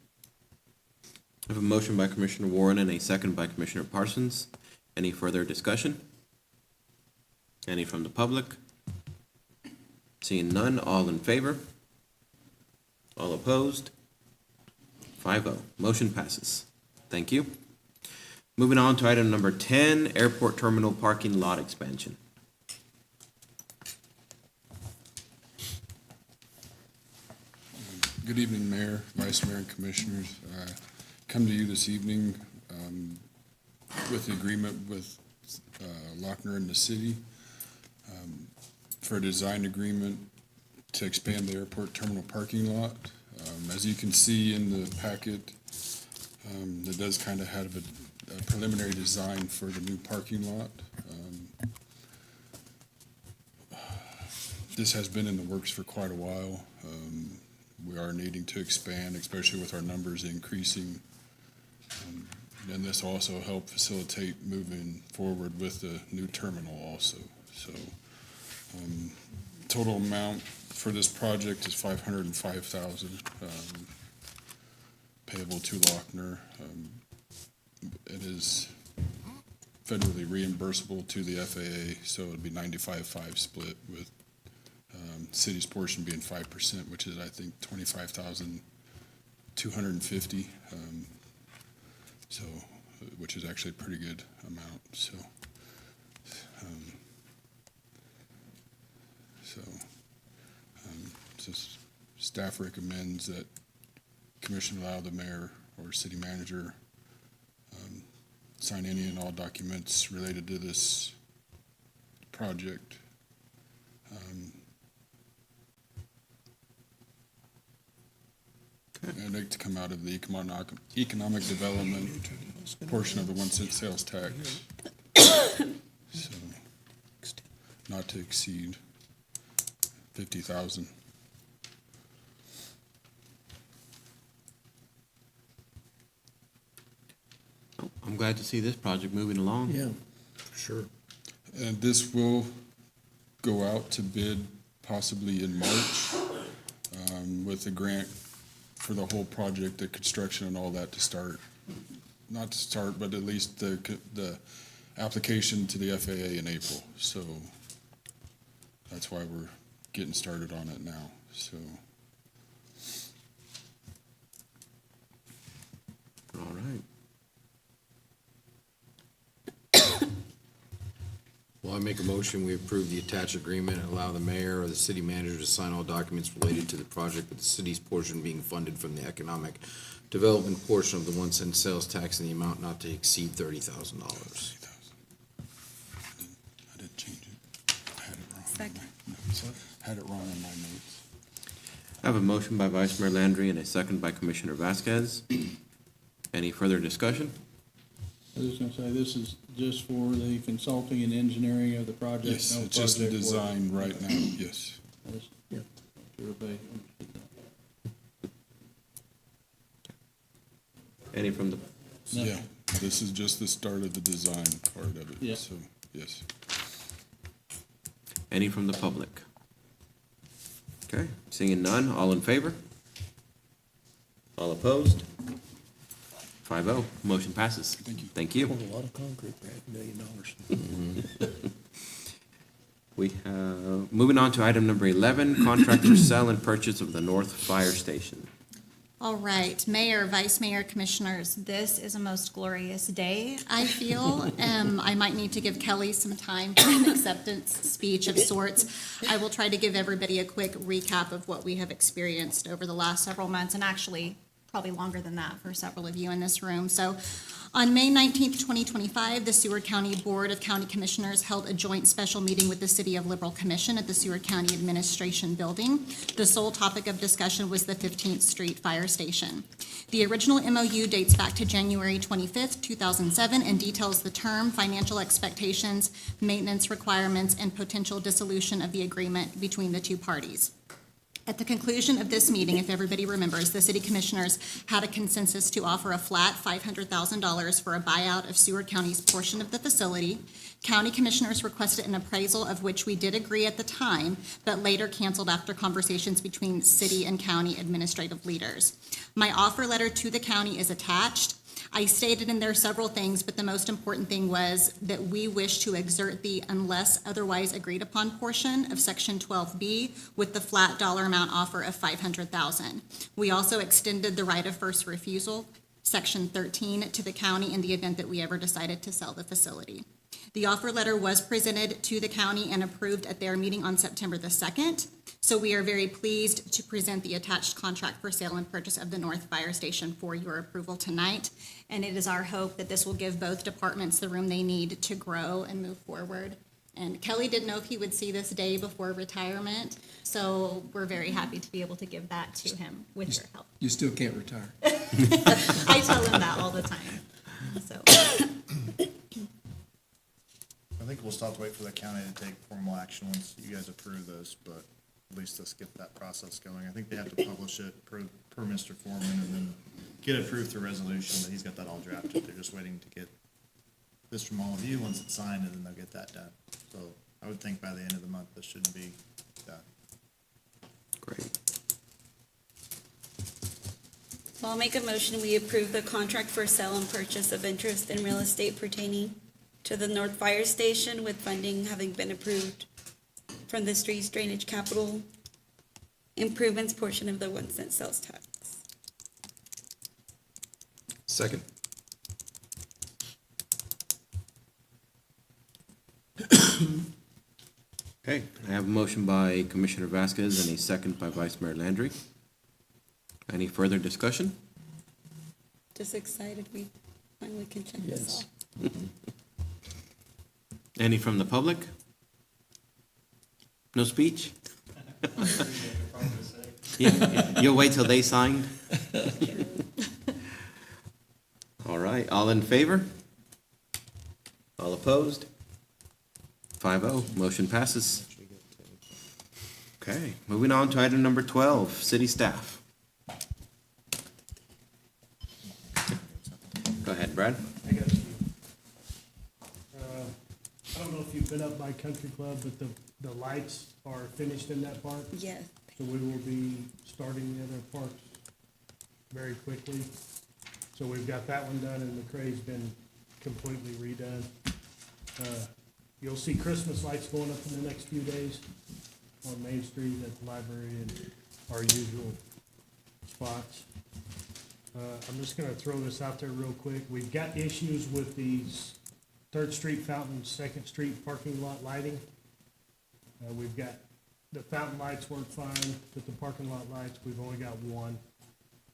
I have a motion by Commissioner Warren and a second by Commissioner Parsons. Any further discussion? Any from the public? Seeing none, all in favor? All opposed? 5-0, motion passes. Thank you. Moving on to item number 10, airport terminal parking lot expansion. Good evening, Mayor, Vice Mayor, and Commissioners. Come to you this evening with the agreement with Lochner and the city for a design agreement to expand the airport terminal parking lot. As you can see in the packet, it does kind of have a preliminary design for the new parking lot. This has been in the works for quite a while. We are needing to expand, especially with our numbers increasing. And this will also help facilitate moving forward with the new terminal also. So total amount for this project is $505,000 payable to Lochner. It is federally reimbursable to the FAA, so it'd be 95-5 split with city's portion being 5%, which is, I think, $25,250. So, which is actually a pretty good amount. So, staff recommends that Commission allow the mayor or city manager sign any and all documents related to this project. I'd like to come out of the economic development portion of the 1 cent sales tax. So, not to exceed 50,000. I'm glad to see this project moving along. Yeah, sure. And this will go out to bid possibly in March, with a grant for the whole project, the construction and all that to start. Not to start, but at least the application to the FAA in April. So that's why we're getting started on it now, so. All right. Well, I make a motion, we approve the attached agreement and allow the mayor or the city manager to sign all documents related to the project, with the city's portion being funded from the economic development portion of the 1 cent sales tax in the amount not to exceed $30,000. I didn't change it. I had it wrong. Second. Had it wrong in my notes. I have a motion by Vice Mayor Landry and a second by Commissioner Vasquez. Any further discussion? I was just gonna say, this is just for the consulting and engineering of the project. Yes, no it's just the project work. design right now, yes. Yeah. Everybody understood that. Any from the, No. Yeah, this is just the start of the design part of Yeah. it, so, yes. any from the public? Okay, seeing none, all in favor? All opposed? 5-0, motion passes. Thank you. Thank you. A lot of concrete for $500,000. We have, moving on to item number 11, contract for sale and purchase of the North Fire Station. All right, Mayor, Vice Mayor, Commissioners, this is a most glorious day, I feel. I might need to give Kelly some time for an acceptance speech of sorts. I will try to give everybody a quick recap of what we have experienced over the last several months, and actually probably longer than that for several of you in this room. So on May 19th, 2025, the Seward County Board of County Commissioners held a joint special meeting with the City of Liberal Commission at the Seward County Administration Building. The sole topic of discussion was the 15th Street Fire Station. The original MOU dates back to January 25th, 2007, and details the term, financial expectations, maintenance requirements, and potential dissolution of the agreement between the two parties. At the conclusion of this meeting, if everybody remembers, the city commissioners had a consensus to offer a flat $500,000 for a buyout of Seward County's portion of the facility. County commissioners requested an appraisal, of which we did agree at the time, but later canceled after conversations between city and county administrative leaders. My offer letter to the county is attached. I stated in there several things, but the most important thing was that we wish to exert the unless otherwise agreed upon portion of Section 12B with the flat dollar amount offer of $500,000. We also extended the right of first refusal, Section 13, to the county in the event that we ever decided to sell the facility. The offer letter was presented to the county and approved at their meeting on September the 2nd. So we are very pleased to present the attached contract for sale and purchase of the North Fire Station for your approval tonight. And it is our hope that this will give both departments the room they need to grow and move forward. And Kelly didn't know if he would see this day before retirement, so we're very happy to be able to give that to him with your help. You still can't retire. I tell him that all the time, so. I think we'll still have to wait for the county to take formal action once you guys approve this, but at least let's get that process going. I think they have to publish it per Mr. Foreman and then get it approved through resolution, but he's got that all drafted. They're just waiting to get this from all of you once it's signed, and then they'll get that done. So I would think by the end of the month, this shouldn't be done. Great. So I'll make a motion, we approve the contract for sale and purchase of interest in real estate pertaining to the North Fire Station, with funding having been approved from the Streets Drainage Capital Improvements portion of the 1 cent sales tax. Second. Okay, I have a motion by Commissioner Vasquez and a second by Vice Mayor Landry. Any further discussion? Just excited we finally can check this off. Any from the public? No speech? You'll wait till they sign? All right, all in favor? All opposed? 5-0, motion passes. Okay, moving on to item number 12, city staff. Go ahead, Brad. I got you. I don't know if you've been up by Country Club, but the lights are finished in that park. Yes. So we will be starting the other parks very quickly. So we've got that one done, and the McCray's been completely redone. You'll see Christmas lights going up in the next few days on Main Street at the library and our usual spots. I'm just gonna throw this out there real quick. We've got issues with these Third Street Fountain, Second Street parking lot lighting. We've got, the fountain lights work fine, but the parking lot lights, we've only got one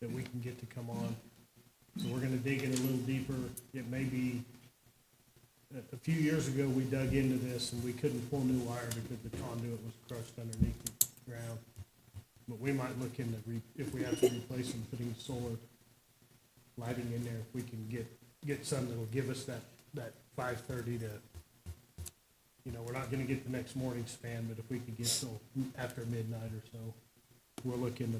that we can get to come on. So we're gonna dig in a little deeper. It may be, a few years ago, we dug into this and we couldn't pull new wire because the conduit was crushed underneath the ground. But we might look into, if we have to replace them, putting solar lighting in there, if we can get something that'll give us that 5:30 to, you know, we're not gonna get the next morning span, but if we could get till after midnight or so, we'll look into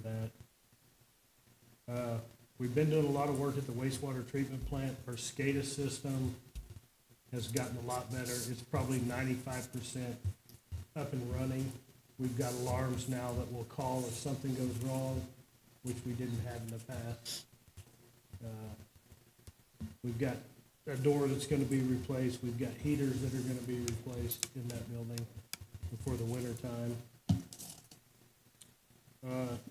that. We've been doing a lot of work at the wastewater treatment plant. Our SCADA system has gotten a lot better. It's probably 95% up and running. We've got alarms now that will call if something goes wrong, which we didn't have in the past. We've got a door that's gonna be replaced. We've got heaters that are gonna be replaced in that building before the winter time.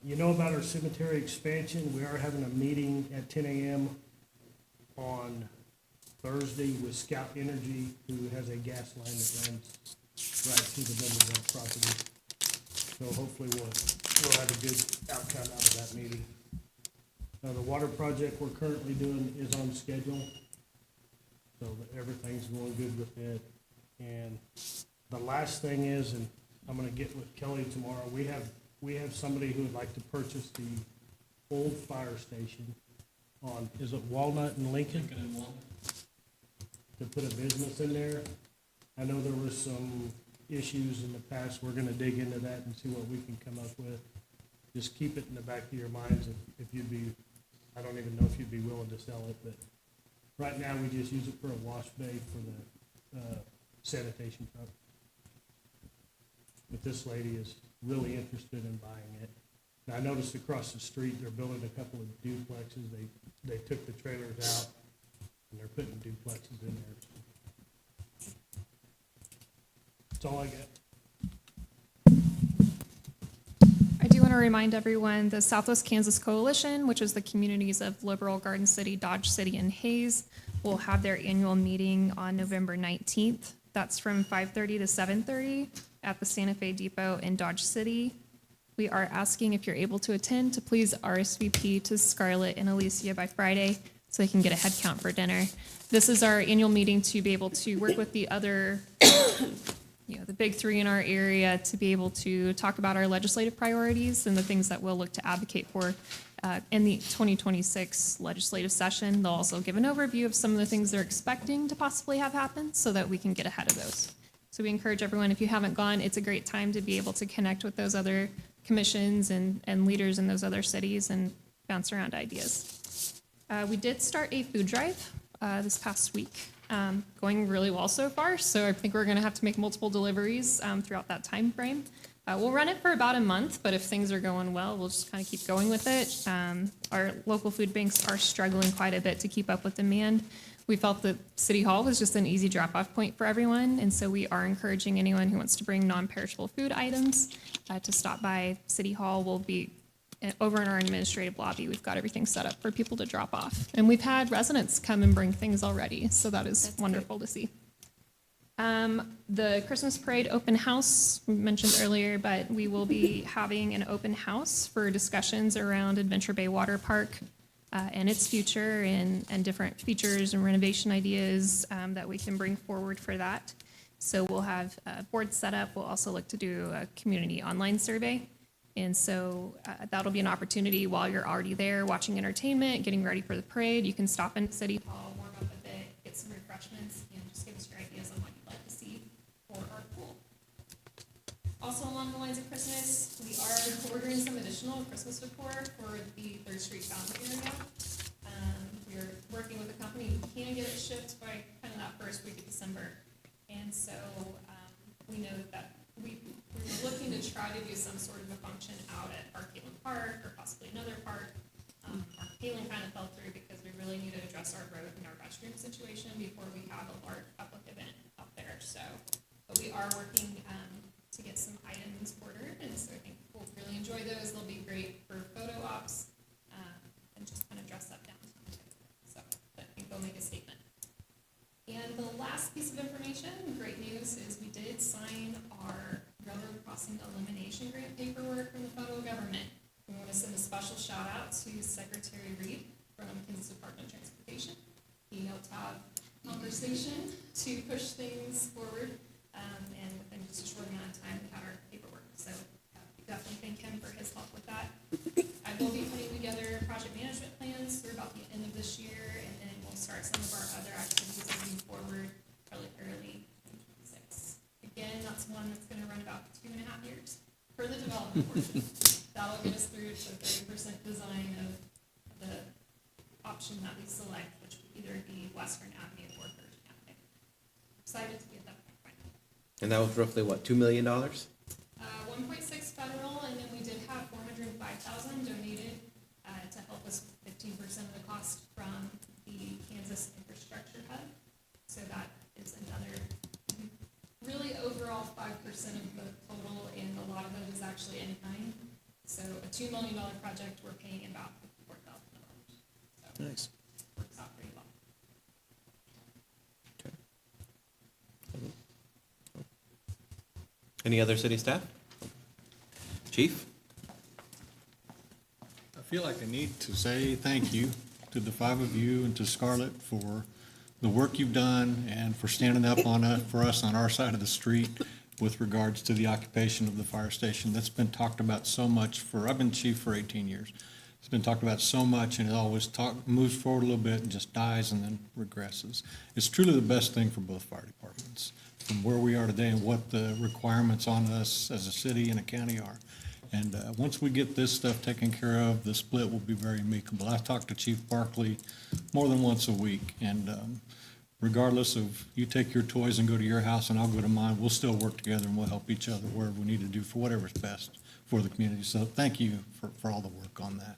You know about our cemetery expansion. We are having a meeting at 10 a.m. on Thursday with Scout Energy, who has a gas line that runs right through the middle of that property. So hopefully we'll have a good outcome out of that meeting. The water project we're currently doing is on schedule, so that everything's going good with it. And the last thing is, and I'm gonna get with Kelly tomorrow, we have somebody who would like to purchase the old fire station on, is it Walnut and Lincoln? To put a business in there. I know there was some issues in the past. We're gonna dig into that and see what we can come up with. Just keep it in the back of your minds if you'd be, I don't even know if you'd be willing to sell it, but right now we just use it for a wash bay for the sanitation truck. But this lady is really interested in buying it. And I noticed across the street, they're building a couple of duplexes. They took the trailers out and they're putting duplexes in there. That's all I got. I do want to remind everyone, the Southwest Kansas Coalition, which is the communities of Liberal, Garden City, Dodge City, and Hayes, will have their annual meeting on November 19th. That's from 5:30 to 7:30 at the Santa Fe Depot in Dodge City. We are asking if you're able to attend to please RSVP to Scarlett and Alicia by Friday so they can get a head count for dinner. This is our annual meeting to be able to work with the other, the big three in our area to be able to talk about our legislative priorities and the things that we'll look to advocate for in the 2026 legislative session. They'll also give an overview of some of the things they're expecting to possibly have happen so that we can get ahead of those. So we encourage everyone, if you haven't gone, it's a great time to be able to connect with those other commissions and leaders in those other cities and bounce around ideas. We did start a food drive this past week, going really well so far. So I think we're going to have to make multiple deliveries throughout that time frame. We'll run it for about a month, but if things are going well, we'll just kind of keep going with it. Our local food banks are struggling quite a bit to keep up with demand. We felt that City Hall was just an easy drop-off point for everyone, and so we are encouraging anyone who wants to bring non-perishable food items to stop by City Hall. We'll be over in our administrative lobby. We've got everything set up for people to drop off. And we've had residents come and bring things already, so that's wonderful to see. The Christmas Parade open house, we mentioned earlier, but we will be having an open house for discussions around Adventure Bay Water Park and its future and different features and renovation ideas that we can bring forward for that. So we'll have boards set up. We'll also look to do a community online survey. And so that'll be an opportunity while you're already there watching entertainment, getting ready for the parade. You can stop in City Hall, warm up a bit, get some refreshments, and just give us your ideas on what you'd like to see for our pool. Also along the lines of Christmas, we are ordering some additional Christmas decor for the 3rd Street fountain area. We're working with a company who can get it shipped by kind of that first week of December. And so we know that we were looking to try to do some sort of a function out at Park Halen Park or possibly another park. Park Halen kind of fell through because we really need to address our road and our restroom situation before we have a large public event up there. So, but we are working to get some items ordered, and so I think we'll really enjoy those. They'll be great for photo ops and just kind of dress up downtown. So I think they'll make a statement. And the last piece of information, great news, is we did sign our railroad crossing elimination grant paperwork from the federal government. We want to send a special shout out to Secretary Reed from Kansas Department of Transportation. He helped have conversation to push things forward, and within just a short amount of time, we had our paperwork. So we definitely thank him for his help with that. I will be putting together project management plans through about the end of this year, and then we'll start some of our other activities moving forward, probably early 2026. Again, that's one that's going to run about 2.5 years for the development portion. That'll get us through to 30% design of the option that we select, which would either be Western Avenue or Thurston Avenue. Excited to be at that point. And that was roughly, what, $2 million? 1.6 federal, and then we did have $405,000 donated to help us with 15% of the cost from the Kansas Infrastructure Hub. So that is another, really overall 5% of the total, and a lot of it is actually in kind. So a $2 million project, we're paying about $54,000. So Nice. works out pretty well. Any other city staff? Chief? I feel like I need to say thank you to the 5 of you and to Scarlett for the work you've done and for standing up for us on our side of the street with regards to the occupation of the fire station. That's been talked about so much I've been chief for 18 years. It's been talked about so much, and it always moves forward a little bit and just dies and then regresses. It's truly the best thing for both fire departments, from where we are today and what the requirements on us as a city and a county are. And once we get this stuff taken care of, the split will be very amicable. I talk to Chief Barkley more than once a week, and regardless of you take your toys and go to your house and I'll go to mine, we'll still work together and we'll help each other wherever we need to do for whatever's best for the community. So thank you for all the work on that.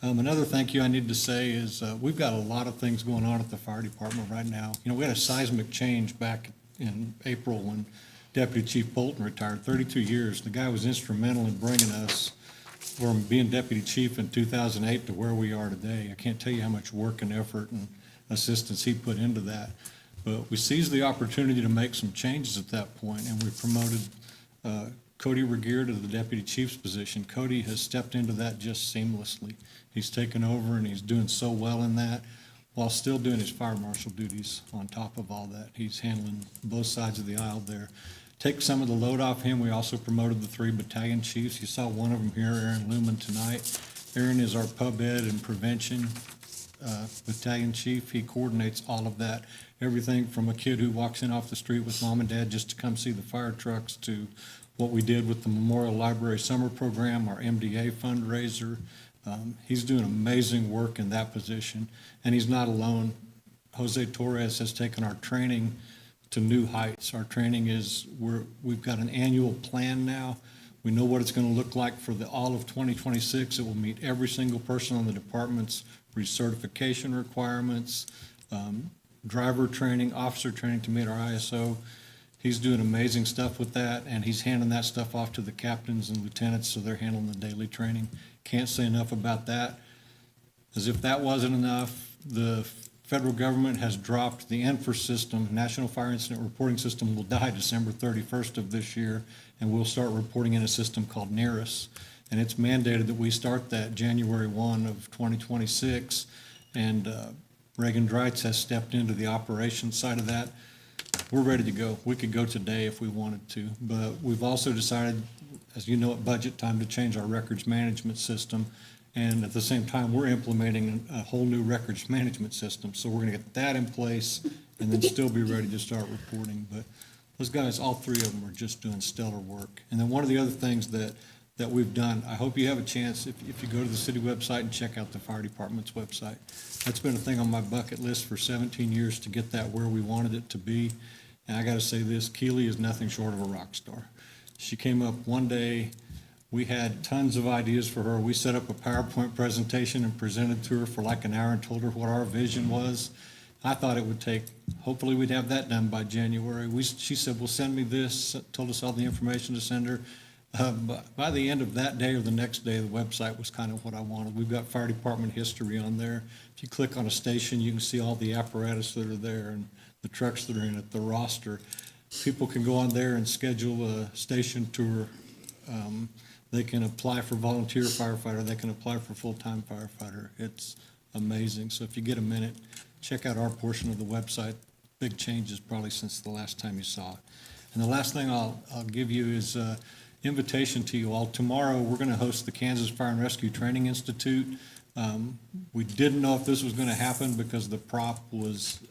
Another thank you I need to say is we've got a lot of things going on at the fire department right now. You know, we had a seismic change back in April when Deputy Chief Bolton retired, 32 years. The guy was instrumental in bringing us from being deputy chief in 2008 to where we are today. I can't tell you how much work and effort and assistance he put into that. But we seized the opportunity to make some changes at that point, and we promoted Cody Regier to the deputy chief's position. Cody has stepped into that just seamlessly. He's taken over and he's doing so well in that while still doing his fire marshal duties on top of all that. He's handling both sides of the aisle there. Take some of the load off him. We also promoted the 3 battalion chiefs. You saw one of them here, Aaron Lumen, tonight. Aaron is our pub ed and prevention battalion chief. He coordinates all of that. Everything from a kid who walks in off the street with mom and dad just to come see the fire trucks to what we did with the Memorial Library Summer Program, our MDA fundraiser. He's doing amazing work in that position, and he's not alone. Jose Torres has taken our training to new heights. Our training is, we've got an annual plan now. We know what it's going to look like for all of 2026. It will meet every single person on the department's recertification requirements, driver training, officer training to meet our ISO. He's doing amazing stuff with that, and he's handing that stuff off to the captains and lieutenants, so they're handling the daily training. Can't say enough about that. As if that wasn't enough, the federal government has dropped the NFIR system. National Fire Incident Reporting System will die December 31st of this year, and we'll start reporting in a system called NERIS. And it's mandated that we start that January 1 of 2026, and Reagan Dreitz has stepped into the operations side of that. we're ready to go. We could go today if we wanted to, but we've also decided, as you know, at budget time, to change our records management system. And at the same time, we're implementing a whole new records management system. So we're gonna get that in place and then still be ready to start reporting. But those guys, all three of them are just doing stellar work. And then one of the other things that we've done, I hope you have a chance, if you go to the city website and check out the fire department's website. That's been a thing on my bucket list for 17 years to get that where we wanted it to be. And I gotta say this, Keely is nothing short of a rock star. She came up one day, we had tons of ideas for her. We set up a PowerPoint presentation and presented to her for like an hour and told her what our vision was. I thought it would take, hopefully we'd have that done by January. She said, well, send me this, told us all the information to send her. But by the end of that day or the next day, the website was kind of what I wanted. We've got fire department history on there. If you click on a station, you can see all the apparatus that are there and the trucks that are in it, the roster. People can go on there and schedule a station tour. They can apply for volunteer firefighter. They can apply for full-time firefighter. It's amazing. So if you get a minute, check out our portion of the website. Big changes probably since the last time you saw it. And the last thing I'll give you is invitation to you all. Tomorrow, we're going to host the Kansas Fire and Rescue Training Institute. We didn't know if this was going to happen because the prop was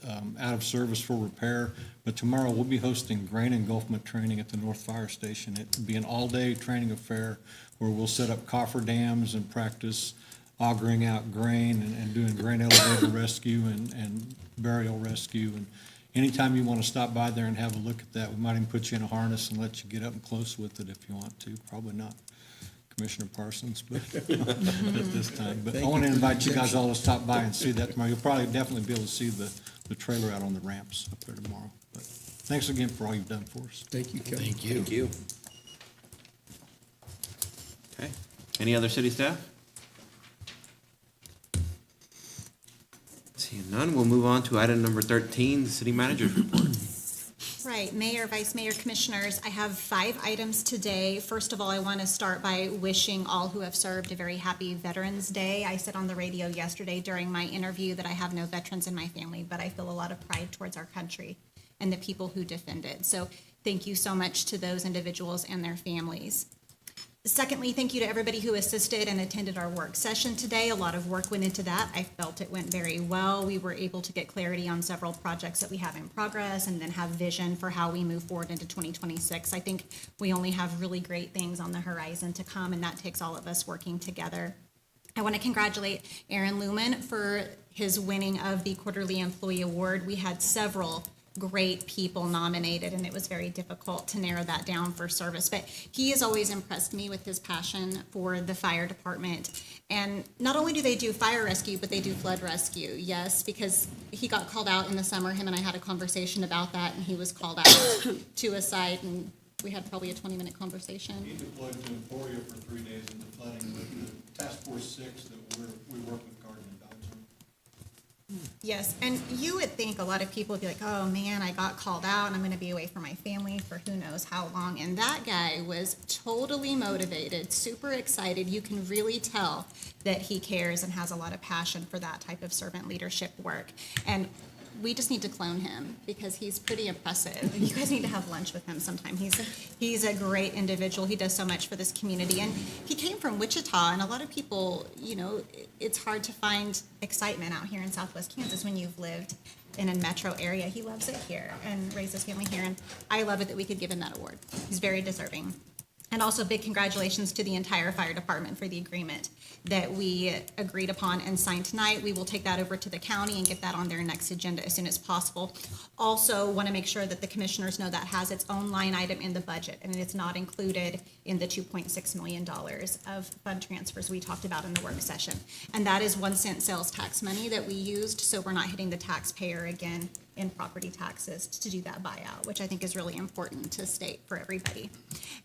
out of service for repair, but tomorrow we'll be hosting grain engulfment training at the North Fire Station. It'll be an all-day training affair where we'll set up coffer dams and practice augering out grain and doing grain elevator rescue and burial rescue. And anytime you want to stop by there and have a look at that, we might even put you in a harness and let you get up and close with it if you want to. Probably not Commissioner Parsons, but at this time. But I want to invite you guys all to stop by and see that tomorrow. You'll probably definitely be able to see the trailer out on the ramps up there tomorrow. But thanks again for all you've done for us. Thank you, Kelly. Thank you. Thank you. Okay. Any other city staff? Seeing none, we'll move on to item number 13, the city manager's report. Right, Mayor, Vice Mayor, Commissioners, I have 5 items today. First of all, I want to start by wishing all who have served a very happy Veterans Day. I said on the radio yesterday during my interview that I have no veterans in my family, but I feel a lot of pride towards our country and the people who defend it. So thank you so much to those individuals and their families. Secondly, thank you to everybody who assisted and attended our work session today. A lot of work went into that. I felt it went very well. We were able to get clarity on several projects that we have in progress and then have vision for how we move forward into 2026. I think we only have really great things on the horizon to come, and that takes all of us working together. I want to congratulate Aaron Lumen for his winning of the Quarterly Employee Award. We had several great people nominated, and it was very difficult to narrow that down for service. But he has always impressed me with his passion for the fire department. And not only do they do fire rescue, but they do flood rescue. Yes, because he got called out in the summer. Him and I had a conversation about that, and he was called out to a site, and we had probably a 20-minute conversation. He deployed to Emporia for 3 days in the flooding with the Task Force 6 that we work with Garden and Belgium. Yes, and you would think a lot of people would be like, oh man, I got called out and I'm going to be away from my family for who knows how long. And that guy was totally motivated, super excited. You can really tell that he cares and has a lot of passion for that type of servant leadership work. And we just need to clone him because he's pretty impressive. You guys need to have lunch with him sometime. He's a great individual. He does so much for this community. And he came from Wichita, and a lot of people, you know, it's hard to find excitement out here in Southwest Kansas when you've lived in a metro area. He loves it here and raised his family here, and I love it that we could give him that award. He's very deserving. And also big congratulations to the entire fire department for the agreement that we agreed upon and signed tonight. We will take that over to the county and get that on their next agenda as soon as possible. Also want to make sure that the commissioners know that has its own line item in the budget, and it's not included in the $2.6 million of fund transfers we talked about in the work session. And that is 1 cent sales tax money that we used, so we're not hitting the taxpayer again in property taxes to do that buyout, which I think is really important to state for everybody.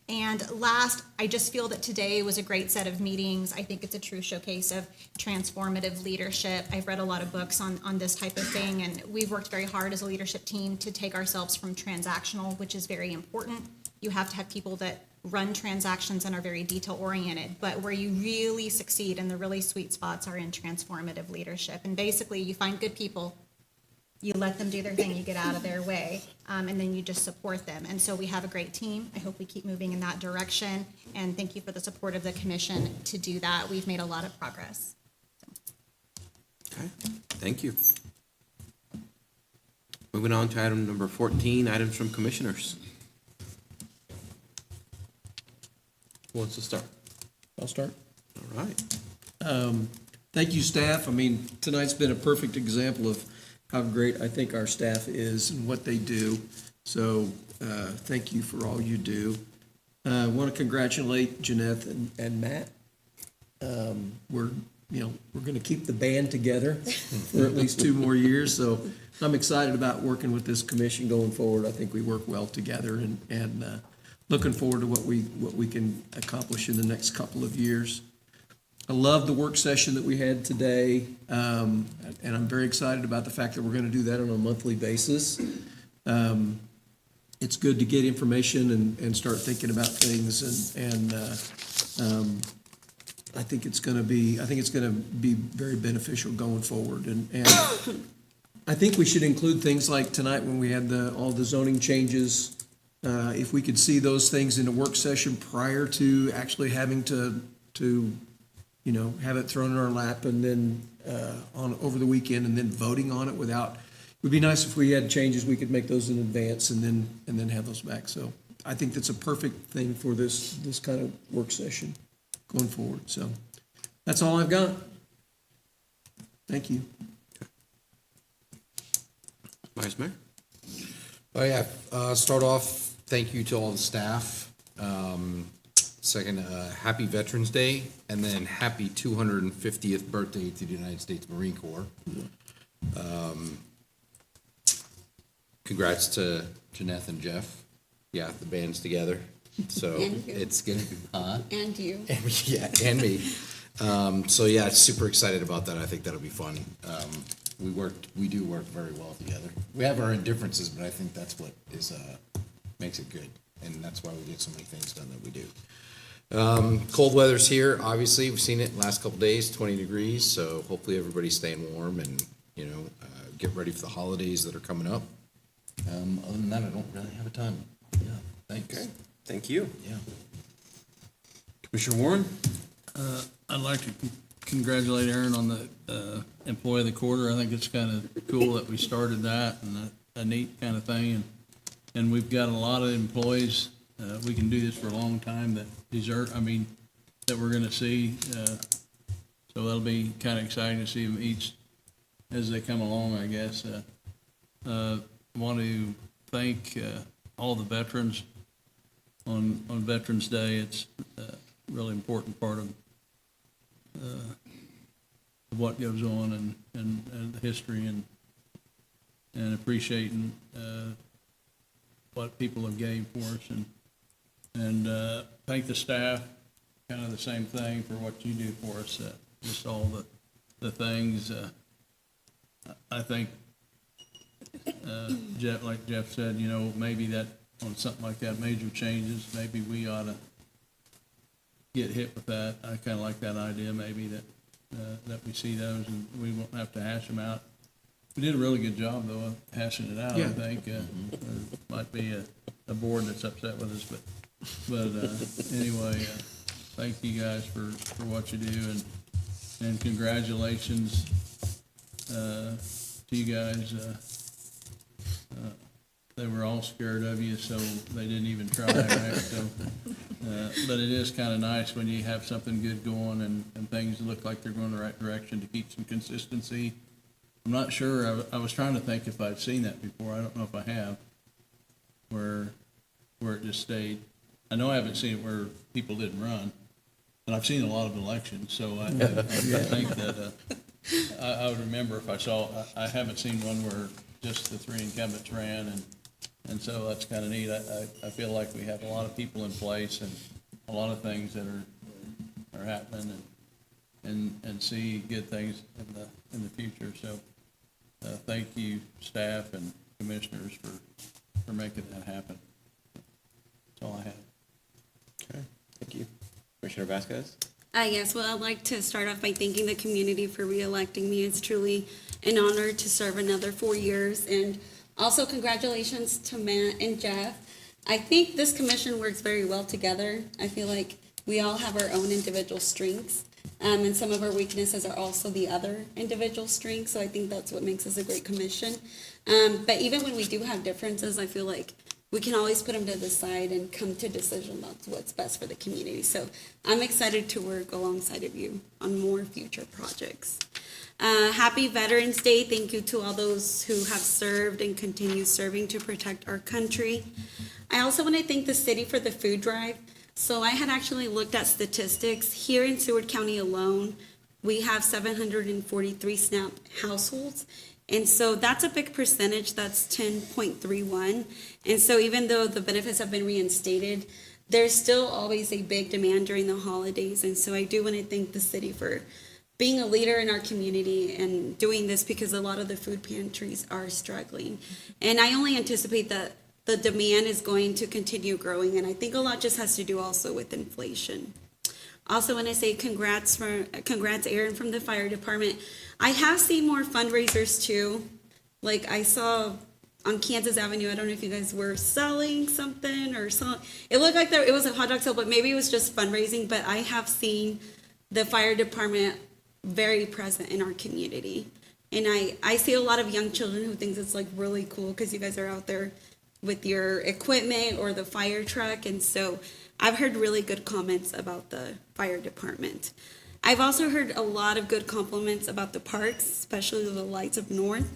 And last, I just feel that today was a great set of meetings. I think it's a true showcase of transformative leadership. I've read a lot of books on this type of thing, and we've worked very hard as a leadership team to take ourselves from transactional, which is very important. You have to have people that run transactions and are very detail oriented, but where you really succeed and the really sweet spots are in transformative leadership. And basically, you find good people, you let them do their thing, you get out of their way, and then you just support them. And so we have a great team. I hope we keep moving in that direction, and thank you for the support of the commission to do that. We've made a lot of progress. Okay, thank you. Moving on to item number 14, items from commissioners. Who wants to start? I'll start. All right. Thank you, staff. I mean, tonight's been a perfect example of how great I think our staff is and what they do. So thank you for all you do. I want to congratulate Jeanette and Matt. We're going to keep the band together for at least 2 more years. So I'm excited about working with this commission going forward. I think we work well together, and looking forward to what we can accomplish in the next couple of years. I love the work session that we had today, and I'm very excited about the fact that we're going to do that on a monthly basis. It's good to get information and start thinking about things, and I think it's going to be very beneficial going forward. And I think we should include things like tonight when we had all the zoning changes. If we could see those things in a work session prior to actually having to have it thrown in our lap and then over the weekend and then voting on it without. It would be nice if we had changes, we could make those in advance and then have those back. So I think that's a perfect thing for this kind of work session going forward. So that's all I've got. Thank you. Vice Mayor? Oh, yeah, start off, thank you to all the staff. Second, happy Veterans Day, and then happy 250th birthday to the United States Marine Corps. Congrats to Jeanette and Jeff. Yeah, the band's together, so it's gonna be, And you. and me. So yeah, super excited about that. I think that'll be fun. We do work very well together. We have our differences, but I think that's what makes it good, and that's why we get so many things done that we do. Cold weather's here, obviously, we've seen it last couple days, 20 degrees, so hopefully everybody's staying warm and, get ready for the holidays that are coming up. Other than that, I don't really have a ton. Yeah, thanks. Okay, thank you. Yeah. Commissioner Warren? I'd like to congratulate Aaron on the Employee of the Quarter. I think it's kind of cool that we started that and a neat kind of thing. And we've got a lot of employees, we can do this for a long time that that we're gonna see. So that'll be kind of exciting to see them each as they come along, I guess. I want to thank all the veterans on Veterans Day. It's a really important part of what goes on and the history and appreciating what people have gave for us and thank the staff, kind of the same thing for what you do for us, just all the things. I think, Jeff, like Jeff said, maybe that on something like that, major changes, maybe we ought to get hit with that. I kind of like that idea, maybe that we see those and we won't have to hash them out. We did a really good job, though, of hashing it out, I think. There might be a board that's upset with us, but anyway, thank you guys for what you do, and congratulations to you guys. They were all scared of you, so they didn't even try, right? So, but it is kind of nice when you have something good going and things look like they're going the right direction to keep some consistency. I'm not sure, I was trying to think if I'd seen that before, I don't know if I have, where it just stayed. I know I haven't seen it where people didn't run, and I've seen a lot of elections, so I think that I would remember if I saw, I haven't seen one where just the 3 incumbents ran, and so that's kind of neat. I feel like we have a lot of people in place and a lot of things that are happening and see good things in the future. So thank you, staff and commissioners, for making that happen. That's all I have. Okay, thank you. Commissioner Vasquez? Yes, well, I'd like to start off by thanking the community for reelecting me. It's truly an honor to serve another 4 years. And also congratulations to Matt and Jeff. I think this commission works very well together. I feel like we all have our own individual strengths. And some of our weaknesses are also the other individual strengths. So I think that's what makes us a great commission. But even when we do have differences, I feel like we can always put them to the side and come to a decision about what's best for the community. So I'm excited to work alongside of you on more future projects. Happy Veterans Day. Thank you to all those who have served and continue serving to protect our country. I also want to thank the city for the food drive. So I had actually looked at statistics. Here in Seward County alone, we have 743 SNAP households. And so that's a big percentage, that's 10.31. And so even though the benefits have been reinstated, there's still always a big demand during the holidays. And so I do want to thank the city for being a leader in our community and doing this because a lot of the food pantries are struggling. And I only anticipate that the demand is going to continue growing. And I think a lot just has to do also with inflation. Also want to say congrats, Aaron, from the fire department. I have seen more fundraisers too. Like I saw on Kansas Avenue, I don't know if you guys were selling something or something. It looked like it was a hot dog sale, but maybe it was just fundraising. But I have seen the fire department very present in our community. And I see a lot of young children who think it's like really cool because you guys are out there with your equipment or the fire truck. And so I've heard really good comments about the fire department. I've also heard a lot of good compliments about the parks, especially the Lights Up North.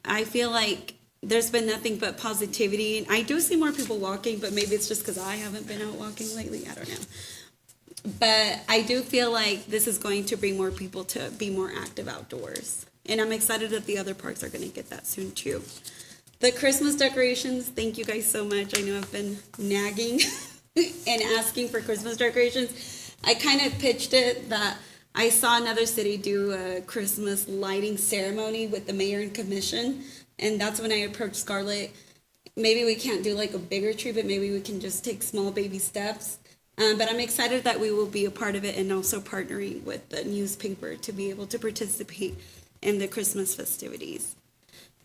I feel like there's been nothing but positivity. And I do see more people walking, but maybe it's just because I haven't been out walking lately. I don't know. But I do feel like this is going to bring more people to be more active outdoors. And I'm excited that the other parks are going to get that soon too. The Christmas decorations, thank you guys so much. I know I've been nagging and asking for Christmas decorations. I kind of pitched it that I saw another city do a Christmas lighting ceremony with the mayor and commission. And that's when I approached Scarlett. Maybe we can't do like a bigger tree, but maybe we can just take small baby steps. But I'm excited that we will be a part of it and also partnering with the newspaper to be able to participate in the Christmas festivities.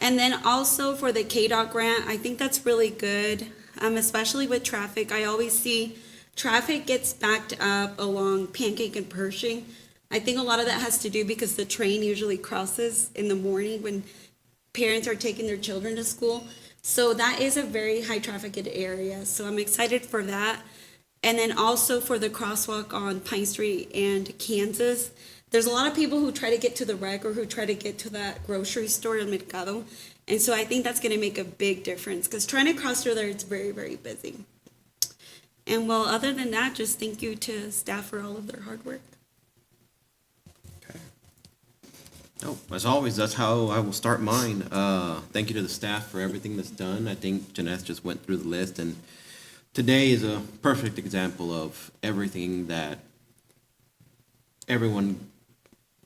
And then also for the KDOT grant, I think that's really good, especially with traffic. I always see traffic gets backed up along Pancake and Pershing. I think a lot of that has to do because the train usually crosses in the morning when parents are taking their children to school. So that is a very high trafficked area. So I'm excited for that. And then also for the crosswalk on Pine Street and Kansas. There's a lot of people who try to get to the rec or who try to get to that grocery store, El Mercado. And so I think that's going to make a big difference because trying to cross through there, it's very, very busy. And well, other than that, just thank you to staff for all of their hard work. Okay. Oh, as always, that's how I will start mine. Thank you to the staff for everything that's done. I think Janeth just went through the list, and today is a perfect example of everything that everyone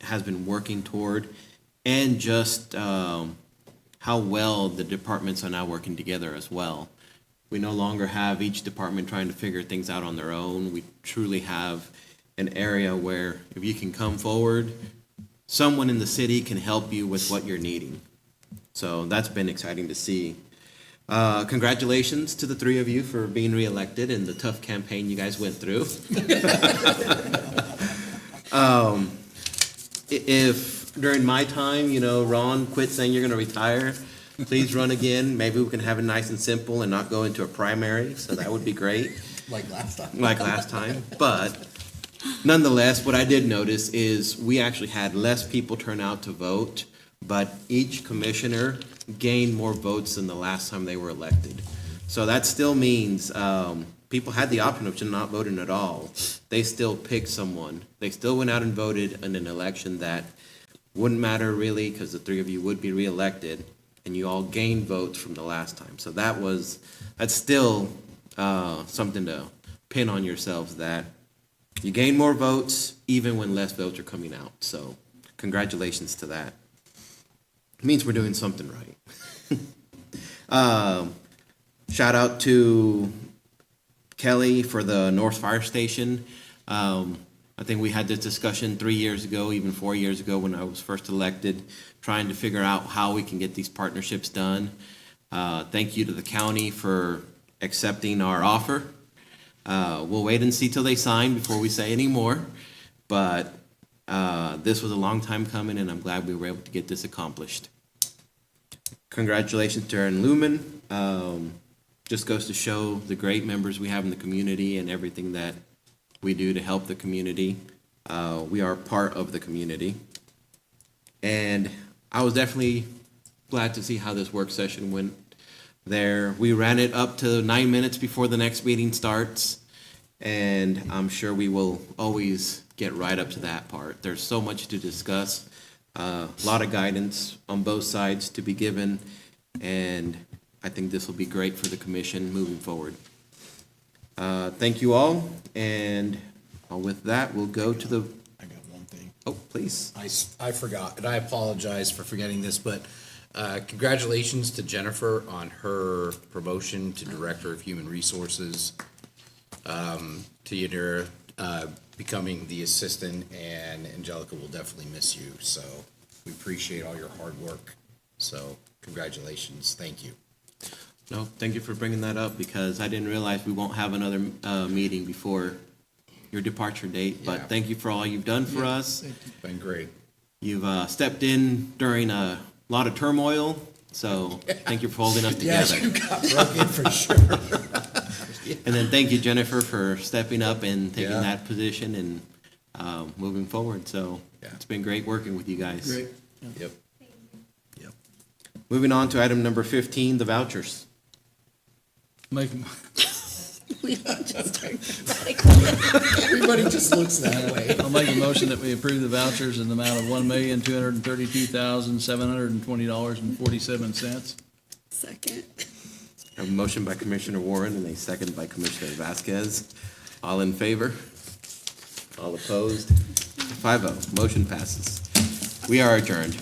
has been working toward, and just how well the departments are now working together as well. We no longer have each department trying to figure things out on their own. We truly have an area where if you can come forward, someone in the city can help you with what you're needing. So that's been exciting to see. Congratulations to the three of you for being reelected and the tough campaign you guys went through. If during my time, Ron quit saying you're going to retire, please run again. Maybe we can have it nice and simple and not go into a primary. So that would be great. Like last time. But nonetheless, what I did notice is we actually had less people turn out to vote, but each commissioner gained more votes than the last time they were elected. So that still means people had the option of not voting at all. They still picked someone. They still went out and voted in an election that wouldn't matter really because the three of you would be reelected, and you all gained votes from the last time. So that's still something to pin on yourselves, that you gain more votes even when less votes are coming out. So congratulations to that. It means we're doing something right. Shout out to Kelly for the North Fire Station. I I think we had this discussion 3 years ago, even 4 years ago when I was first elected, trying to figure out how we can get these partnerships done. Thank you to the county for accepting our offer. We'll wait and see till they sign before we say any more. But this was a long time coming, and I'm glad we were able to get this accomplished. Congratulations to Aaron Lumen. Just goes to show the great members we have in the community and everything that we do to help the community. We are part of the community. And I was definitely glad to see how this work session went there. We ran it up to 9 minutes before the next meeting starts, and I'm sure we will always get right up to that part. There's so much to discuss, a lot of guidance on both sides to be given, and I think this will be great for the commission moving forward. Thank you all, and with that, we'll go to the, I got one thing. oh, please. I forgot, and I apologize for forgetting this, but congratulations to Jennifer on her promotion to Director of Human Resources. To Yadira, becoming the assistant, and Angelica will definitely miss you, so we appreciate all your hard work. So congratulations, thank you. No, thank you for bringing that up, because I didn't realize we won't have another meeting before your departure date, but Yeah. thank you for all you've done for us. Been great. You've stepped in during a lot of turmoil, so thank you for holding us together. Yeah, you got broken for sure. And then thank you, Jennifer, for stepping up and taking Yeah. that position and moving forward. So it's been great working with you guys. Great. Yep. Moving on to item number 15, the vouchers. Make, We all just started. Everybody just looks that way. I'll make a motion that we approve the vouchers in the amount of $1,232,720.47. Second. I have a motion by Commissioner Warren and a second by Commissioner Vasquez. All in favor? All opposed? 5-0. Motion passes. We are adjourned.